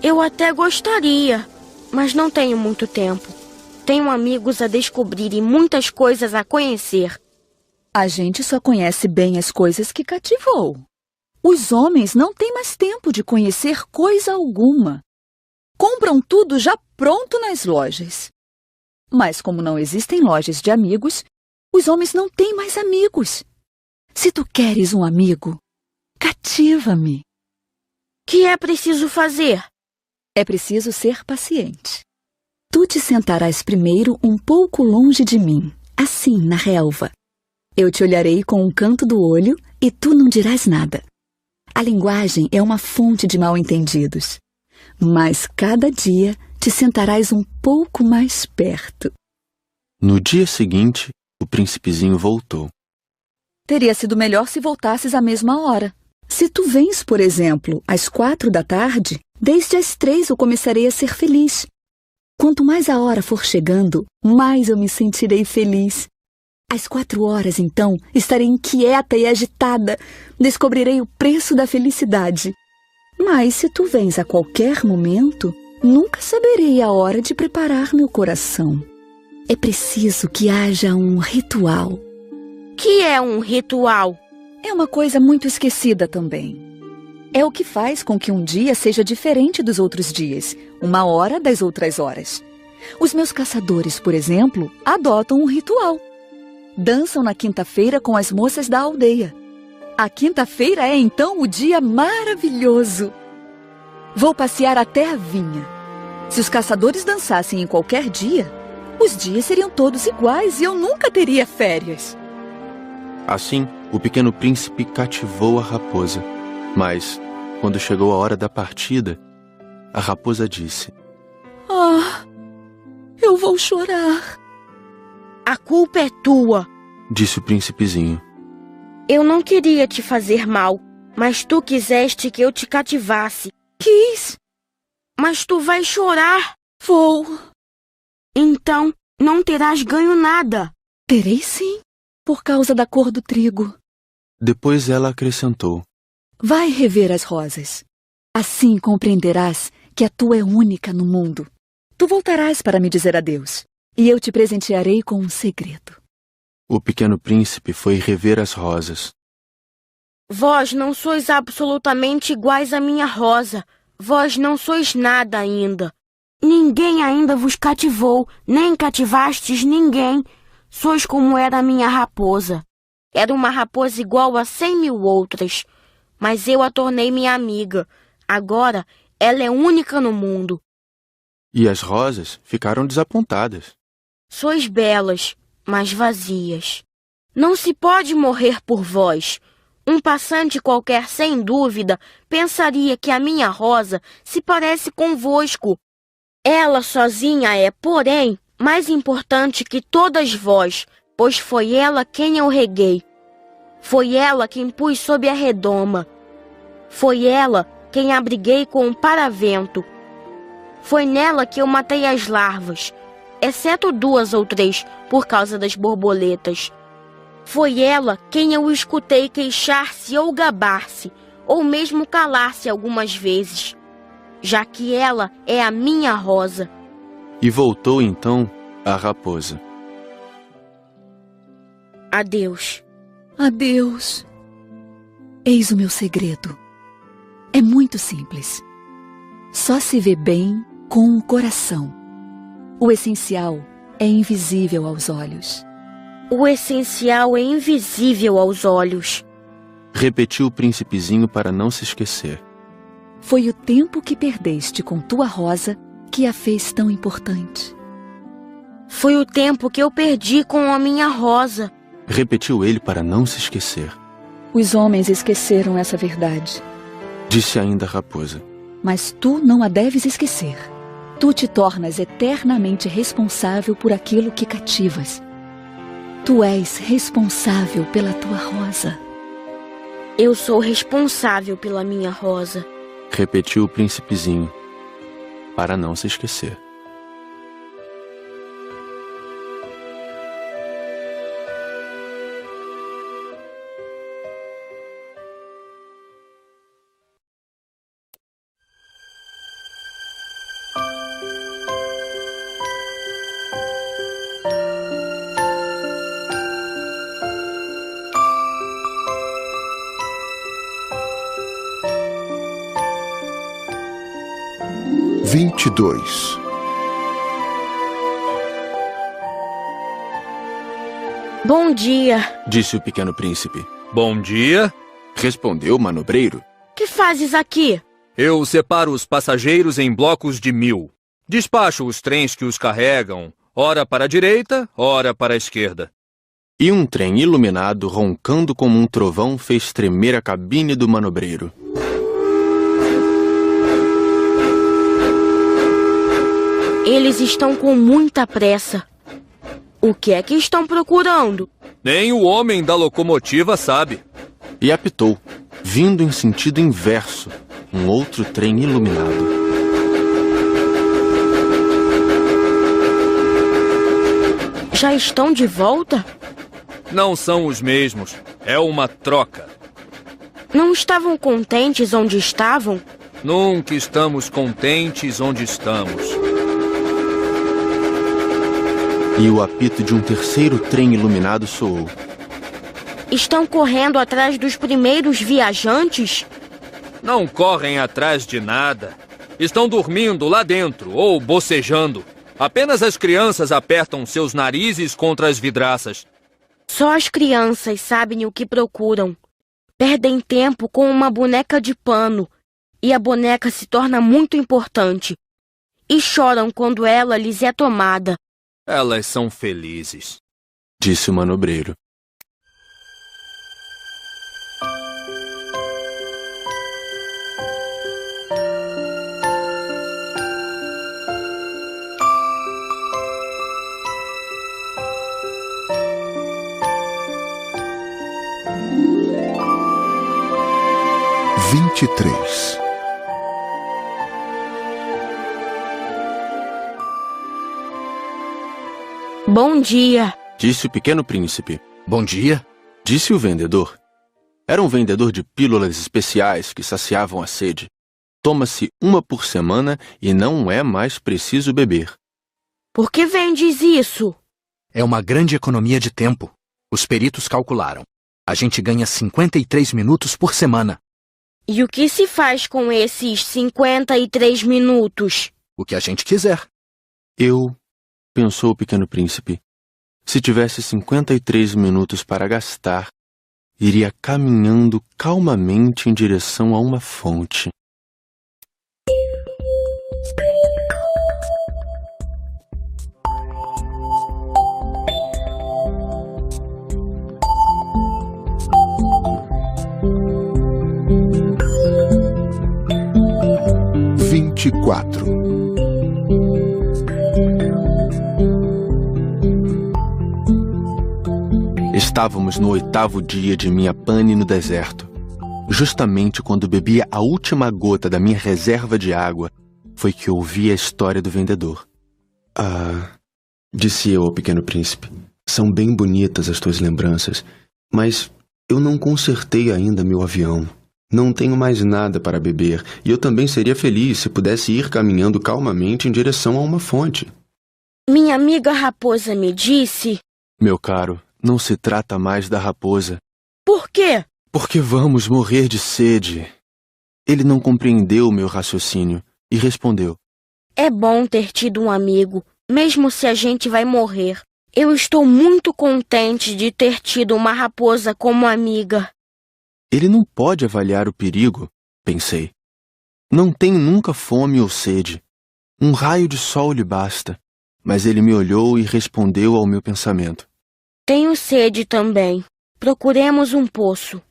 Eu até gostaria, mas não tenho muito tempo. Tenho amigos a descobrir e muitas coisas a conhecer. A gente só conhece bem as coisas que cativou. Os homens não têm mais tempo de conhecer coisa alguma. Compram tudo já pronto nas lojas. Mas como não existem lojas de amigos, os homens não têm mais amigos. Se tu queres um amigo, cativa-me. Que é preciso fazer? É preciso ser paciente. Tu te sentarás primeiro um pouco longe de mim, assim, na relva. Eu te olharei com um canto do olho e tu não dirás nada. A linguagem é uma fonte de mal-entendidos. Mas cada dia te sentarás um pouco mais perto. No dia seguinte, o príncipezinho voltou. Teria sido melhor se voltasses à mesma hora. Se tu vens, por exemplo, às 4 da tarde, desde as 3 eu começarei a ser feliz. Quanto mais a hora for chegando, mais eu me sentirei feliz. Às 4 horas, então, estarei inquieta e agitada. Descobrirei o preço da felicidade. Mas se tu vens a qualquer momento, nunca saberei a hora de preparar meu coração. É preciso que haja um ritual. Que é um ritual? É uma coisa muito esquecida também. É o que faz com que um dia seja diferente dos outros dias, uma hora das outras horas. Os meus caçadores, por exemplo, adotam um ritual. Dançam na quinta-feira com as moças da aldeia. A quinta-feira é então o dia maravilhoso. Vou passear até a vinha. Se os caçadores dançassem em qualquer dia, os dias seriam todos iguais e eu nunca teria férias. Assim, o pequeno príncipe cativou a raposa. Mas, quando chegou a hora da partida, a raposa disse: Ah, eu vou chorar. A culpa é tua, disse o príncipezinho. Eu não queria te fazer mal, mas tu quiseste que eu te cativasse. Quis. Mas tu vais chorar. Vou. Então, não terás ganho nada. Terei sim, por causa da cor do trigo. Depois ela acrescentou: Vai rever as rosas. Assim compreenderás que a tua é única no mundo. Tu voltarás para me dizer adeus. E eu te presentearei com um segredo. O pequeno príncipe foi rever as rosas. Vós não sois absolutamente iguais à minha rosa. Vós não sois nada ainda. Ninguém ainda vos cativou, nem cativastes ninguém. Sois como era a minha raposa. Era uma raposa igual a 100.000 outras. Mas eu a tornei minha amiga. Agora ela é única no mundo. E as rosas ficaram desapontadas. Sois belas, mas vazias. Não se pode morrer por vós. Um passante qualquer, sem dúvida, pensaria que a minha rosa se parece convosco. Ela sozinha é, porém, mais importante que todas vós, pois foi ela quem eu reguei. Foi ela quem pus sob a redoma. Foi ela quem abriguei com um paravento. Foi nela que eu matei as larvas, exceto 2 ou 3 por causa das borboletas. Foi ela quem eu escutei queixar-se ou gabar-se, ou mesmo calar-se algumas vezes, já que ela é a minha rosa. E voltou então a raposa. Adeus. Adeus. Eis o meu segredo. É muito simples. Só se vê bem com o coração. O essencial é invisível aos olhos. O essencial é invisível aos olhos. Repetiu o príncipezinho para não se esquecer. Foi o tempo que perdeste com tua rosa que a fez tão importante. Foi o tempo que eu perdi com a minha rosa. Repetiu ele para não se esquecer. Os homens esqueceram essa verdade. Disse ainda a raposa. Mas tu não a deves esquecer. Tu te tornas eternamente responsável por aquilo que cativas. Tu és responsável pela tua rosa. Eu sou responsável pela minha rosa. Repetiu o príncipezinho, para não se esquecer. Bom dia, disse o pequeno príncipe. Bom dia, respondeu o manobreiro. Que fazes aqui? Eu separo os passageiros em blocos de 1000. Despacho os trens que os carregam, ora para a direita, ora para a esquerda. E um trem iluminado, roncando como um trovão, fez tremer a cabine do manobreiro. Eles estão com muita pressa. O que é que estão procurando? Nem o homem da locomotiva sabe. E apitou, vindo em sentido inverso, um outro trem iluminado. Já estão de volta? Não são os mesmos. É uma troca. Não estavam contentes onde estavam? Nunca estamos contentes onde estamos. E o apito de um terceiro trem iluminado soou. Estão correndo atrás dos primeiros viajantes? Não correm atrás de nada. Estão dormindo lá dentro ou bocejando. Apenas as crianças apertam seus narizes contra as vidraças. Só as crianças sabem o que procuram. Perdem tempo com uma boneca de pano. E a boneca se torna muito importante. E choram quando ela lhes é tomada. Elas são felizes, disse o manobreiro. Bom dia, disse o pequeno príncipe. Bom dia, disse o vendedor. Era um vendedor de pílulas especiais que saciavam a sede. Toma-se uma por semana e não é mais preciso beber. Por que vendes isso? É uma grande economia de tempo. Os peritos calcularam. A gente ganha 53 minutos por semana. E o que se faz com esses 53 minutos? O que a gente quiser. Pensou o Pequeno Príncipe, se tivesse 53 minutos para gastar, iria caminhando calmamente em direção a uma fonte. Estávamos no 8º dia de minha pane no deserto. Justamente quando bebia a última gota da minha reserva de água, foi que ouvi a história do vendedor. Disse eu ao Pequeno Príncipe, são bem bonitas as tuas lembranças, mas eu não consertei ainda meu avião. Não tenho mais nada para beber, e eu também seria feliz se pudesse ir caminhando calmamente em direção a uma fonte. Minha amiga raposa me disse... Meu caro, não se trata mais da raposa. Por quê? Porque vamos morrer de sede. Ele não compreendeu meu raciocínio e respondeu. É bom ter tido um amigo, mesmo se a gente vai morrer. Eu estou muito contente de ter tido uma raposa como amiga. Ele não pode avaliar o perigo, pensei. Não tem nunca fome ou sede. Um raio de sol lhe basta. Mas ele me olhou e respondeu ao meu pensamento. Tenho sede também. Procuremos um poço.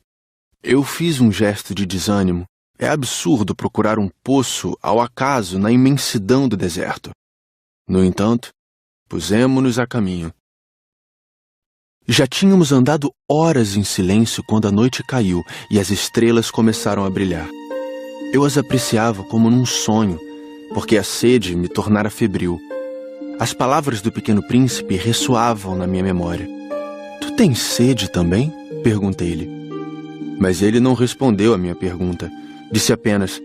Eu fiz um gesto de desânimo. É absurdo procurar um poço ao acaso na imensidão do deserto. No entanto, pusemo-nos a caminho. Já tínhamos andado horas em silêncio quando a noite caiu e as estrelas começaram a brilhar. Eu as apreciava como num sonho, porque a sede me tornara febril. As palavras do Pequeno Príncipe ressoavam na minha memória. Tu tens sede também? Perguntei-lhe. Mas ele não respondeu à minha pergunta. Disse apenas: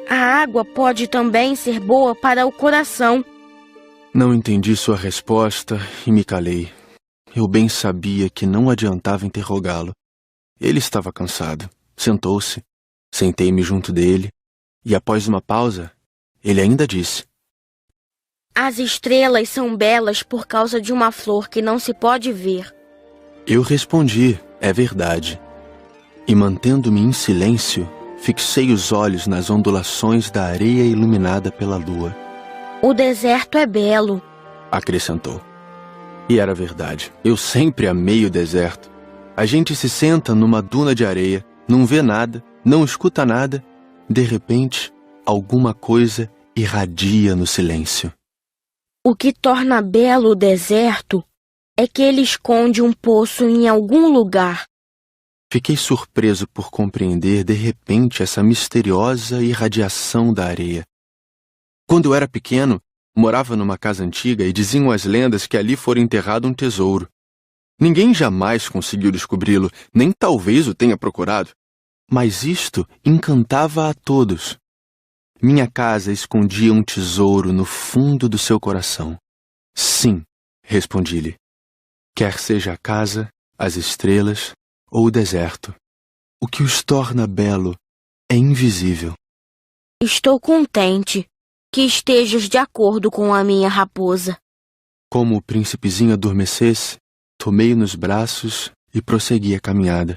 a água pode também ser boa para o coração. Não entendi sua resposta e me calei. Eu bem sabia que não adiantava interrogá-lo. Ele estava cansado. Sentou-se. Sentei-me junto dele. E após uma pausa, ele ainda disse: as estrelas são belas por causa de uma flor que não se pode ver. Eu respondi: é verdade. E mantendo-me em silêncio, fixei os olhos nas ondulações da areia iluminada pela lua. O deserto é belo, acrescentou. E era verdade. Eu sempre amei o deserto. A gente se senta numa duna de areia, não vê nada, não escuta nada. De repente, alguma coisa irradia no silêncio. O que torna belo o deserto é que ele esconde um poço em algum lugar. Fiquei surpreso por compreender de repente essa misteriosa irradiação da areia. Quando eu era pequeno, morava numa casa antiga e diziam as lendas que ali fora enterrado um tesouro. Ninguém jamais conseguiu descobri-lo, nem talvez o tenha procurado. Mas isto encantava a todos. Minha casa escondia um tesouro no fundo do seu coração. Sim, respondi-lhe. Quer seja a casa, as estrelas ou o deserto, o que os torna belo é invisível. Estou contente que estejas de acordo com a minha raposa. Como o príncipezinho adormecesse, tomei-o nos braços e prossegui a caminhada.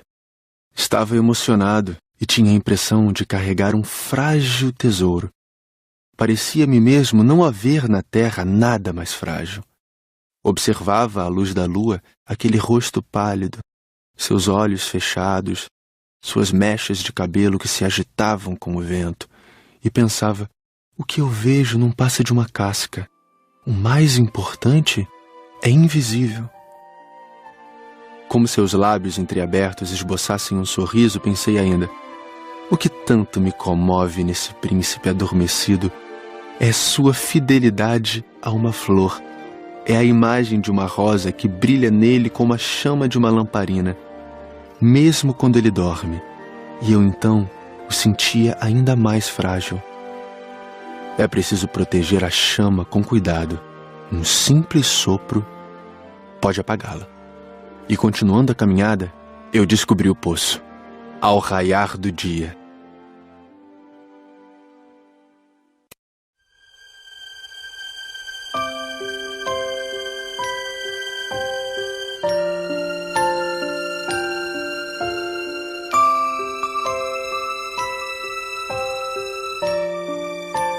Estava emocionado e tinha a impressão de carregar um frágil tesouro. Parecia-me mesmo não haver na terra nada mais frágil. Observava à luz da lua aquele rosto pálido, seus olhos fechados, suas mechas de cabelo que se agitavam com o vento, e pensava: o que eu vejo não passa de uma casca. O mais importante é invisível. Como seus lábios entreabertos esboçassem um sorriso, pensei ainda: o que tanto me comove nesse príncipe adormecido é sua fidelidade a uma flor. É a imagem de uma rosa que brilha nele como a chama de uma lamparina, mesmo quando ele dorme. E eu então o sentia ainda mais frágil. É preciso proteger a chama com cuidado. um simples sopro pode apagá-la. E continuando a caminhada, eu descobri o poço, ao raiar do dia.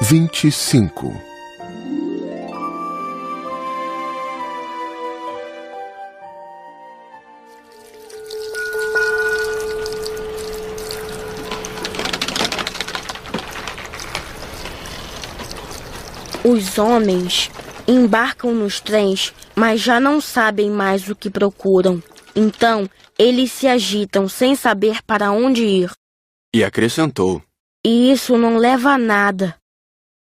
(25) Os homens embarcam nos trens, mas já não sabem mais o que procuram. Então, eles se agitam sem saber para onde ir. E acrescentou: E isso não leva a nada.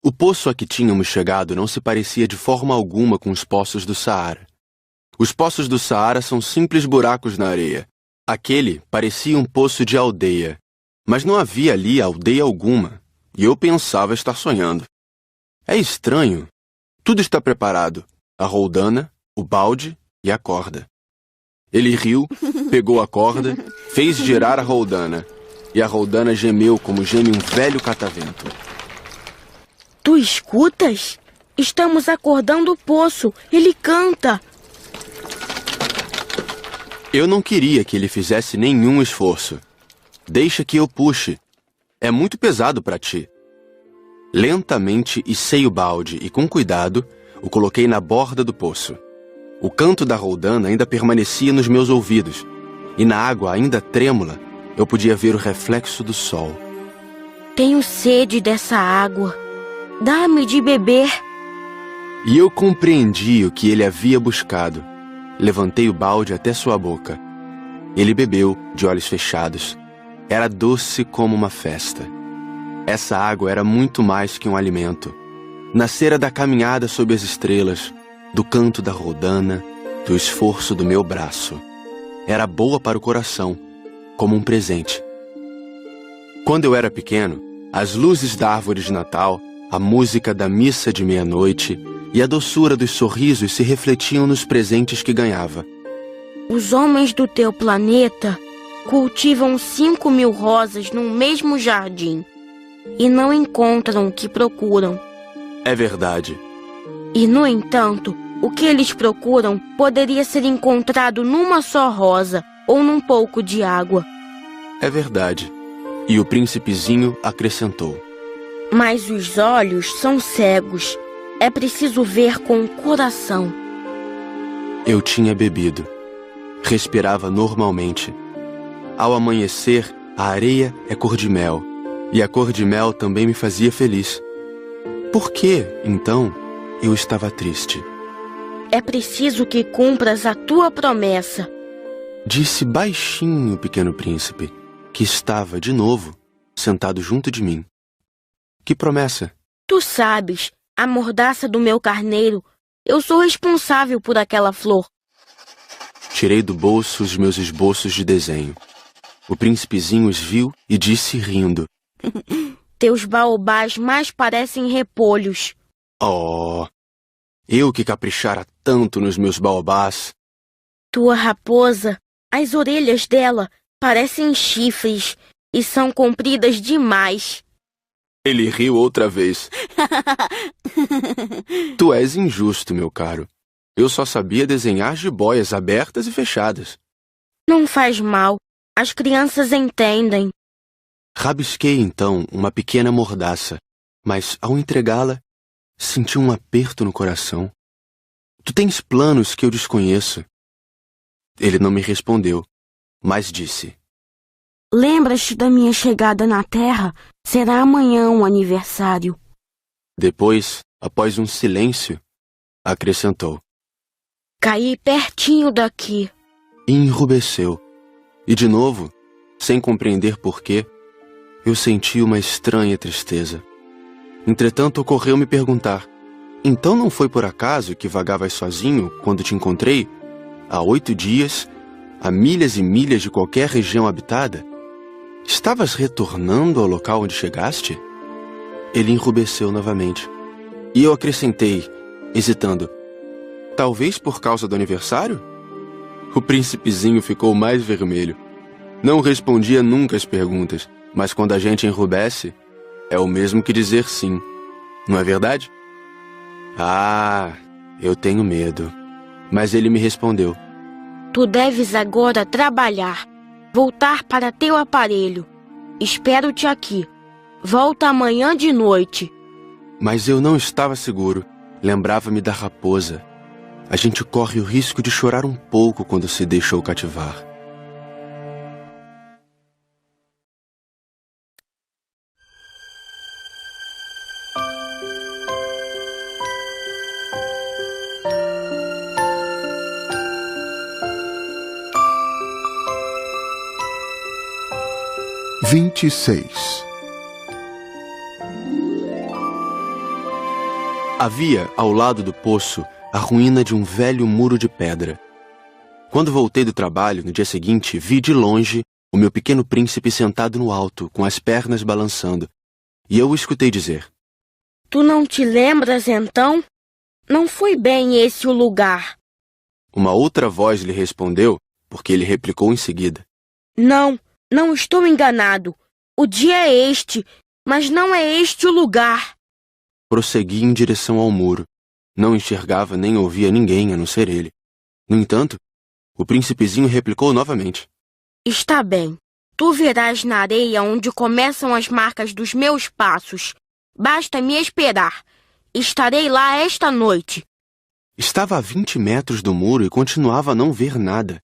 O poço a que tínhamos chegado não se parecia de forma alguma com os poços do Saara. Os poços do Saara são simples buracos na areia. Aquele parecia um poço de aldeia, mas não havia ali aldeia alguma, e eu pensava estar sonhando. É estranho. Tudo está preparado. A roldana, o balde e a corda. Ele riu, pegou a corda, fez girar a roldana, e a roldana gemeu como geme um velho catavento. Tu escutas? Estamos acordando o poço. Ele canta. Eu não queria que ele fizesse nenhum esforço. Deixa que eu puxe. É muito pesado para ti. Lentamente içei o balde e, com cuidado, o coloquei na borda do poço. O canto da roldana ainda permanecia nos meus ouvidos, e na água ainda trêmula, eu podia ver o reflexo do sol. Tenho sede dessa água. Dá-me de beber. E eu compreendi o que ele havia buscado. Levantei o balde até sua boca. Ele bebeu, de olhos fechados. Era doce como uma festa. Essa água era muito mais que um alimento. Nascera da caminhada sob as estrelas, do canto da roldana, do esforço do meu braço. Era boa para o coração, como um presente. Quando eu era pequeno, as luzes da árvore de Natal, a música da missa de meia-noite e a doçura dos sorrisos se refletiam nos presentes que ganhava. Os homens do teu planeta cultivam 5.000 rosas no mesmo jardim e não encontram o que procuram. É verdade. E, no entanto, o que eles procuram poderia ser encontrado numa só rosa ou num pouco de água. É verdade. E o príncipezinho acrescentou: Mas os olhos são cegos. É preciso ver com o coração. Eu tinha bebido. Respirava normalmente. Ao amanhecer, a areia é cor de mel. E a cor de mel também me fazia feliz. Por que, então, eu estava triste? É preciso que cumpras a tua promessa. Disse baixinho o pequeno príncipe, que estava, de novo, sentado junto de mim. Que promessa? Tu sabes, a mordaça do meu carneiro. Eu sou responsável por aquela flor. Tirei do bolso os meus esboços de desenho. O príncipezinho os viu e disse rindo: Teus baobás mais parecem repolhos. Oh, eu que caprichara tanto nos meus baobás. Tua raposa, as orelhas dela parecem chifres e são compridas demais. Ele riu outra vez. Tu és injusto, meu caro. Eu só sabia desenhar jiboias abertas e fechadas. Não faz mal. As crianças entendem. Rabisquei, então, uma pequena mordaça, mas, ao entregá-la, senti um aperto no coração. Tu tens planos que eu desconheço. Ele não me respondeu, mas disse: Lembras-te da minha chegada na Terra? Será amanhã um aniversário. Depois, após um silêncio, acrescentou: Caí pertinho daqui. E enrubesceu. E de novo, sem compreender por quê, eu senti uma estranha tristeza. Entretanto, ocorreu-me perguntar: Então não foi por acaso que vagavas sozinho quando te encontrei? Há 8 dias, a milhas e milhas de qualquer região habitada? Estavas retornando ao local onde chegaste? Ele enrubesceu novamente. E eu acrescentei, hesitando: Talvez por causa do aniversário? O príncipezinho ficou mais vermelho. Não respondia nunca às perguntas, mas quando a gente enrubesce, é o mesmo que dizer sim. Não é verdade? Ah, eu tenho medo. Mas ele me respondeu. Tu deves agora trabalhar, voltar para teu aparelho. Espero-te aqui. Volta amanhã de noite. Mas eu não estava seguro. Lembrava-me da raposa. A gente corre o risco de chorar um pouco quando se deixou cativar. Havia, ao lado do poço, a ruína de um velho muro de pedra. Quando voltei do trabalho, no dia seguinte, vi de longe o meu pequeno príncipe sentado no alto, com as pernas balançando, e eu o escutei dizer: Tu não te lembras, então? Não foi bem esse o lugar. Uma outra voz lhe respondeu, porque ele replicou em seguida: Não, não estou enganado. O dia é este, mas não é este o lugar. Prossegui em direção ao muro. Não enxergava nem ouvia ninguém a não ser ele. No entanto, o príncipezinho replicou novamente: Está bem. Tu verás na areia onde começam as marcas dos meus passos. Basta me esperar. Estarei lá esta noite. Estava a 20 metros do muro e continuava a não ver nada.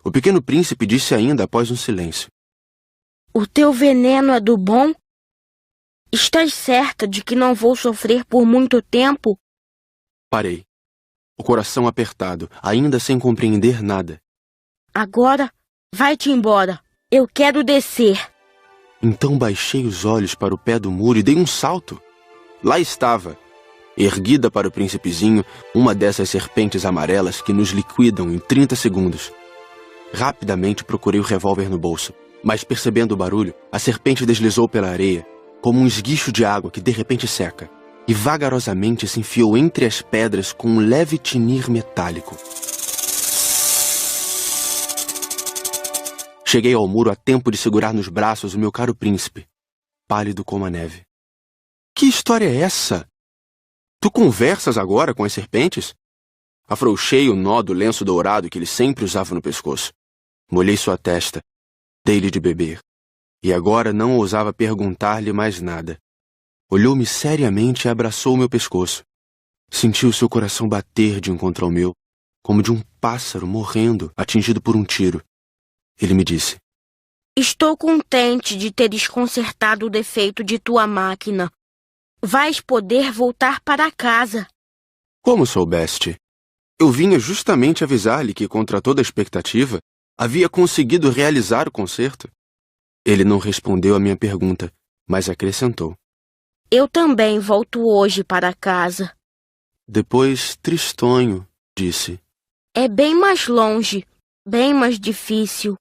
O pequeno príncipe disse ainda após um silêncio: O teu veneno é do bom? Estás certa de que não vou sofrer por muito tempo? Parei, o coração apertado, ainda sem compreender nada. Agora, vai-te embora. Eu quero descer. Então baixei os olhos para o pé do muro e dei um salto. Lá estava, erguida para o príncipezinho, uma dessas serpentes amarelas que nos liquidam em 30 segundos. Rapidamente procurei o revólver no bolso, mas percebendo o barulho, a serpente deslizou pela areia, como um esguicho de água que de repente seca, e vagarosamente se enfiou entre as pedras com um leve tinir metálico. Cheguei ao muro a tempo de segurar nos braços o meu caro príncipe, pálido como a neve. Que história é essa? Tu conversas agora com as serpentes? Afrouxei o nó do lenço dourado que ele sempre usava no pescoço. Molhei sua testa, dei-lhe de beber. E agora não ousava perguntar-lhe mais nada. Olhou-me seriamente e abraçou o meu pescoço. Senti o seu coração bater de um contra o meu, como de um pássaro morrendo, atingido por um tiro. Ele me disse: Estou contente de teres consertado o defeito de tua máquina. Vais poder voltar para casa. Como soubeste? Eu vinha justamente avisar-lhe que, contra toda expectativa, havia conseguido realizar o concerto. Ele não respondeu à minha pergunta, mas acrescentou: Eu também volto hoje para casa. Depois, tristonho, disse: É bem mais longe, bem mais difícil.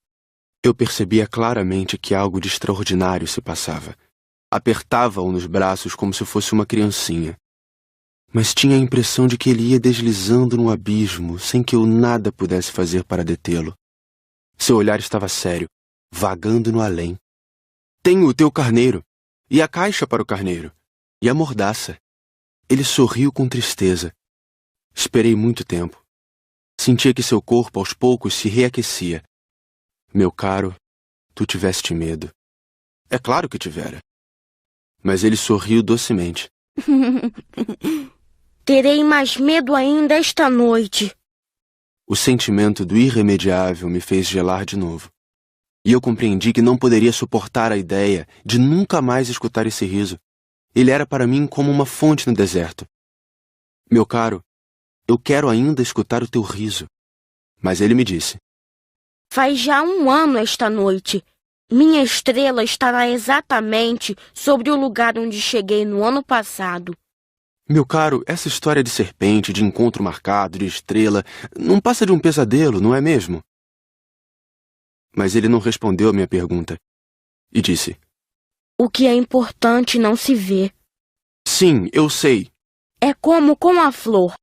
Eu percebia claramente que algo de extraordinário se passava. Apertava-o nos braços como se fosse uma criancinha. Mas tinha a impressão de que ele ia deslizando no abismo, sem que eu nada pudesse fazer para detê-lo. Seu olhar estava sério, vagando no além. Tenho o teu carneiro, e a caixa para o carneiro, e a mordaça. Ele sorriu com tristeza. Esperei muito tempo. Sentia que seu corpo aos poucos se reaquecia. Meu caro, tu tiveste medo. É claro que tivera. Mas ele sorriu docemente. Terei mais medo ainda esta noite. O sentimento do irremediável me fez gelar de novo. E eu compreendi que não poderia suportar a ideia de nunca mais escutar esse riso. Ele era para mim como uma fonte no deserto. Meu caro, eu quero ainda escutar o teu riso. Mas ele me disse: Faz já 1 ano esta noite. Minha estrela estará exatamente sobre o lugar onde cheguei no ano passado. Meu caro, essa história de serpente, de encontro marcado, de estrela, não passa de um pesadelo, não é mesmo? Mas ele não respondeu à minha pergunta. E disse: O que é importante não se vê. Sim, eu sei. É como com a flor.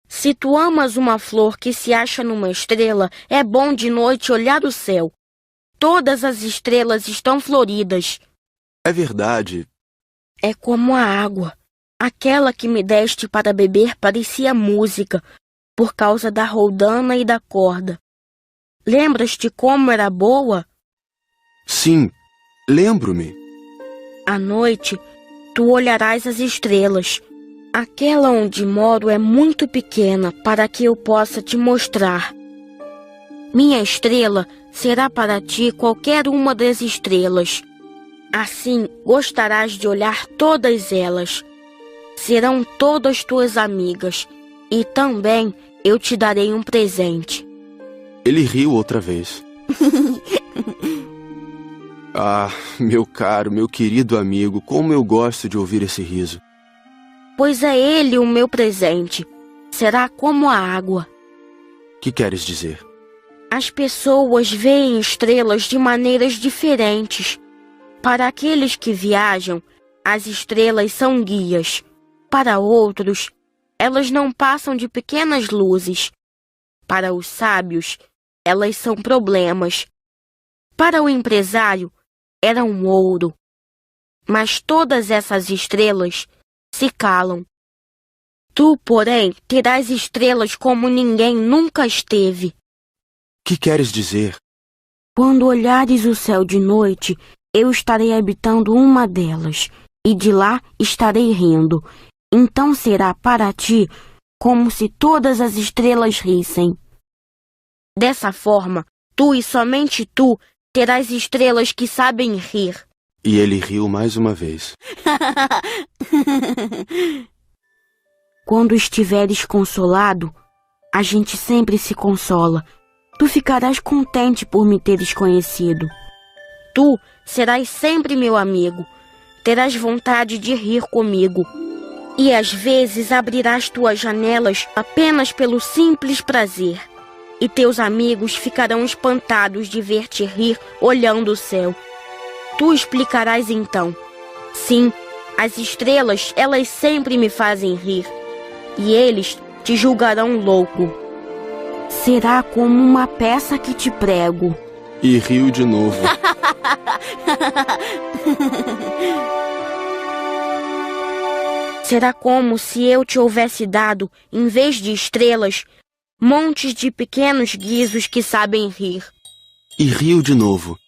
Se tu amas uma flor que se acha numa estrela, é bom de noite olhar o céu. Todas as estrelas estão floridas. É verdade. É como a água. Aquela que me deste para beber parecia música, por causa da roldana e da corda. Lembras-te como era boa? Sim, lembro-me. À noite, tu olharás as estrelas. Aquela onde moro é muito pequena para que eu possa te mostrar. Minha estrela será para ti qualquer uma das estrelas. Assim, gostarás de olhar todas elas. Serão todas tuas amigas. E também eu te darei um presente. Ele riu outra vez. Ah, meu caro, meu querido amigo, como eu gosto de ouvir esse riso. Pois é ele o meu presente. Será como a água. Que queres dizer? As pessoas veem estrelas de maneiras diferentes. Para aqueles que viajam, as estrelas são guias. Para outros, elas não passam de pequenas luzes. Para os sábios, elas são problemas. Para o empresário, eram ouro. Mas todas essas estrelas se calam. Tu, porém, terás estrelas como ninguém nunca esteve. Que queres dizer? Quando olhares o céu de noite, eu estarei habitando uma delas, e de lá estarei rindo. Então será para ti como se todas as estrelas rissem. Dessa forma, tu e somente tu terás estrelas que sabem rir. E ele riu mais uma vez. Quando estiveres consolado, a gente sempre se consola. Tu ficarás contente por me teres conhecido. Tu serás sempre meu amigo. Terás vontade de rir comigo. E às vezes abrirás tuas janelas apenas pelo simples prazer. E teus amigos ficarão espantados de ver-te rir olhando o céu. Tu explicarás então. Sim, as estrelas, elas sempre me fazem rir. E eles te julgarão louco. Será como uma peça que te prego. E riu de novo. Será como se eu te houvesse dado, em vez de estrelas, montes de pequenos guizos que sabem rir. E riu de novo.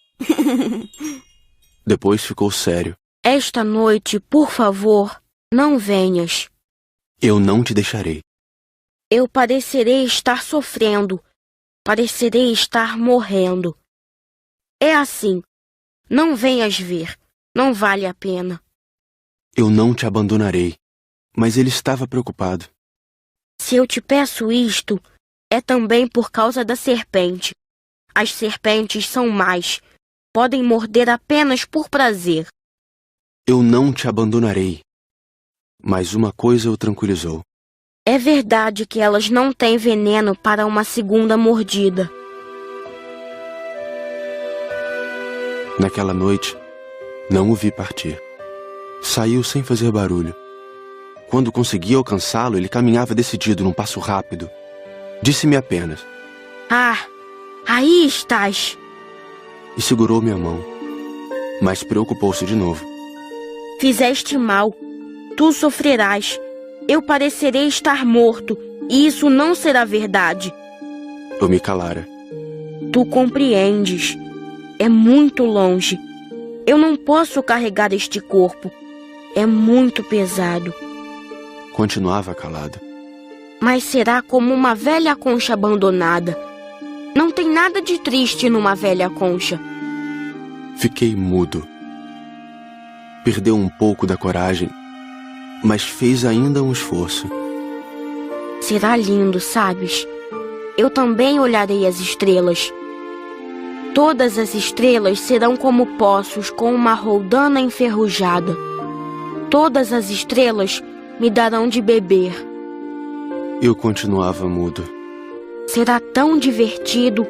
Depois ficou sério. Esta noite, por favor, não venhas. Eu não te deixarei. Eu parecerei estar sofrendo. Parecerei estar morrendo. É assim. Não venhas ver. Não vale a pena. Eu não te abandonarei. Mas ele estava preocupado. Se eu te peço isto, é também por causa da serpente. As serpentes são más. Podem morder apenas por prazer. Eu não te abandonarei. Mas uma coisa o tranquilizou. É verdade que elas não têm veneno para uma segunda mordida. Naquela noite, não o vi partir. Saiu sem fazer barulho. Quando consegui alcançá-lo, ele caminhava decidido num passo rápido. Disse-me apenas: Ah, aí estás. E segurou minha mão. Mas preocupou-se de novo. Fizeste mal. Tu sofrerás. Eu parecerei estar morto, e isso não será verdade. Eu me calara. Tu compreendes. É muito longe. Eu não posso carregar este corpo. É muito pesado. Continuava calado. Mas será como uma velha concha abandonada. Não tem nada de triste numa velha concha. Fiquei mudo. Perdeu um pouco da coragem, mas fez ainda um esforço. Será lindo, sabes? Eu também olharei as estrelas. Todas as estrelas serão como poços com uma roldana enferrujada. Todas as estrelas me darão de beber. Eu continuava mudo. Será tão divertido.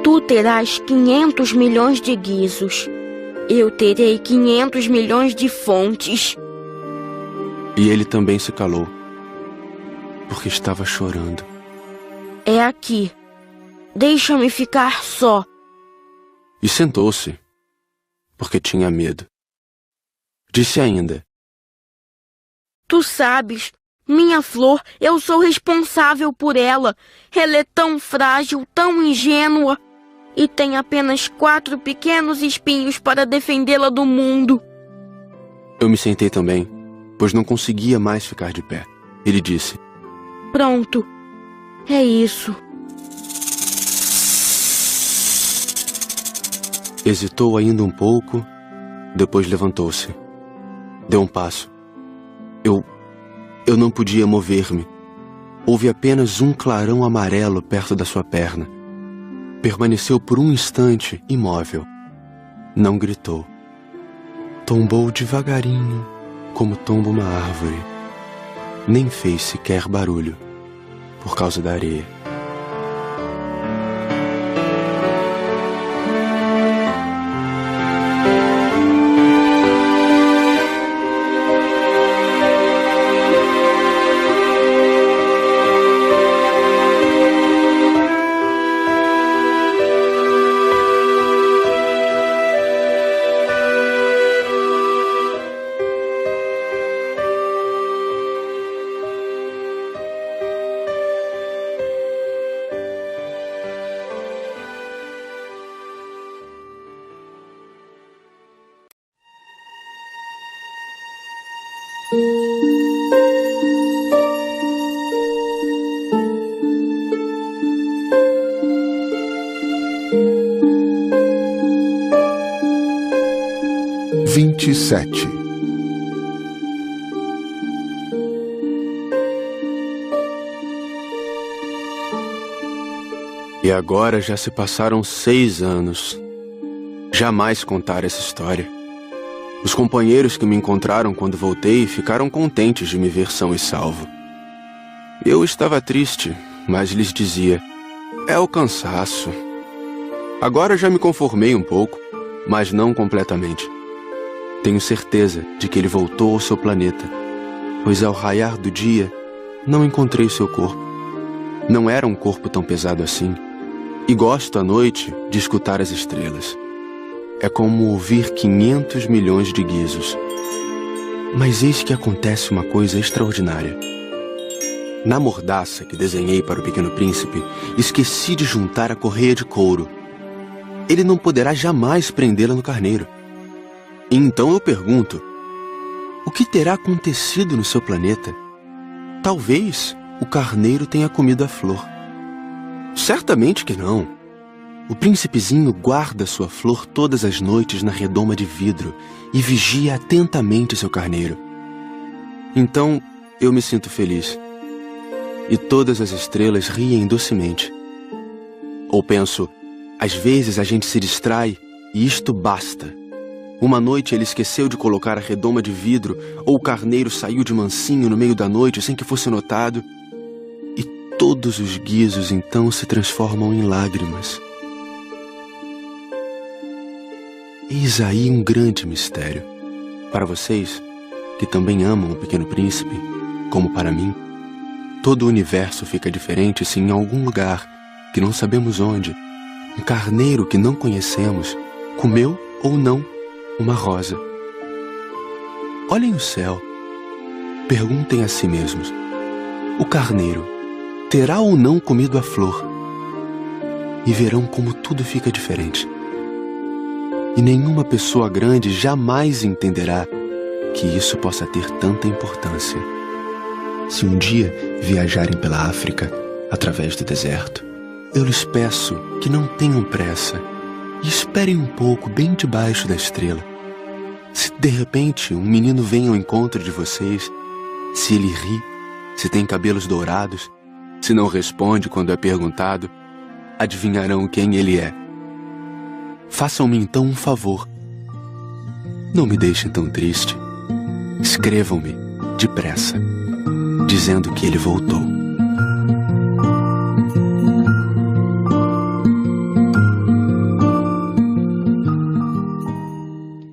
Tu terás 500 milhões de guizos. Eu terei 500 milhões de fontes. E ele também se calou. porque estava chorando. É aqui. Deixa-me ficar só. E sentou-se, porque tinha medo. Disse ainda: Tu sabes, minha flor, eu sou responsável por ela. Ela é tão frágil, tão ingênua, e tem apenas 4 pequenos espinhos para defendê-la do mundo. Eu me sentei também, pois não conseguia mais ficar de pé. Ele disse: Pronto, é isso. Hesitou ainda um pouco, depois levantou-se. Deu um passo. Eu não podia mover-me. Houve apenas um clarão amarelo perto da sua perna. Permaneceu por um instante imóvel. Não gritou. Tombou devagarinho, como tomba uma árvore. Nem fez sequer barulho, por causa da areia. E agora já se passaram 6 anos. Jamais contar essa história. Os companheiros que me encontraram quando voltei ficaram contentes de me ver são e salvo. Eu estava triste, mas lhes dizia: é o cansaço. Agora já me conformei um pouco, mas não completamente. Tenho certeza de que ele voltou ao seu planeta, pois ao raiar do dia, não encontrei seu corpo. Não era um corpo tão pesado assim, e gosto à noite de escutar as estrelas. É como ouvir 500 milhões de guizos. Mas eis que acontece uma coisa extraordinária. Na mordaça que desenhei para o Pequeno Príncipe, esqueci de juntar a correia de couro. Ele não poderá jamais prendê-la no carneiro. E então eu pergunto: o que terá acontecido no seu planeta? Talvez o carneiro tenha comido a flor. Certamente que não. O príncipezinho guarda sua flor todas as noites na redoma de vidro e vigia atentamente seu carneiro. Então eu me sinto feliz. E todas as estrelas riem docemente. Ou penso: às vezes a gente se distrai e isto basta. Uma noite ele esqueceu de colocar a redoma de vidro, ou o carneiro saiu de mansinho no meio da noite sem que fosse notado. E todos os guizos então se transformam em lágrimas. Eis aí um grande mistério. Para vocês, que também amam o Pequeno Príncipe, como para mim, todo o universo fica diferente se em algum lugar, que não sabemos onde, um carneiro que não conhecemos comeu ou não uma rosa. Olhem o céu. Perguntem a si mesmos: o carneiro terá ou não comido a flor? E verão como tudo fica diferente. E nenhuma pessoa grande jamais entenderá que isso possa ter tanta importância. Se um dia viajarem pela África, através do deserto, eu lhes peço que não tenham pressa e esperem um pouco bem debaixo da estrela. Se de repente um menino vem ao encontro de vocês, se ele ri, se tem cabelos dourados, se não responde quando é perguntado, adivinharão quem ele é. Façam-me então um favor. Não me deixem tão triste. Escrevam-me, depressa, dizendo que ele voltou.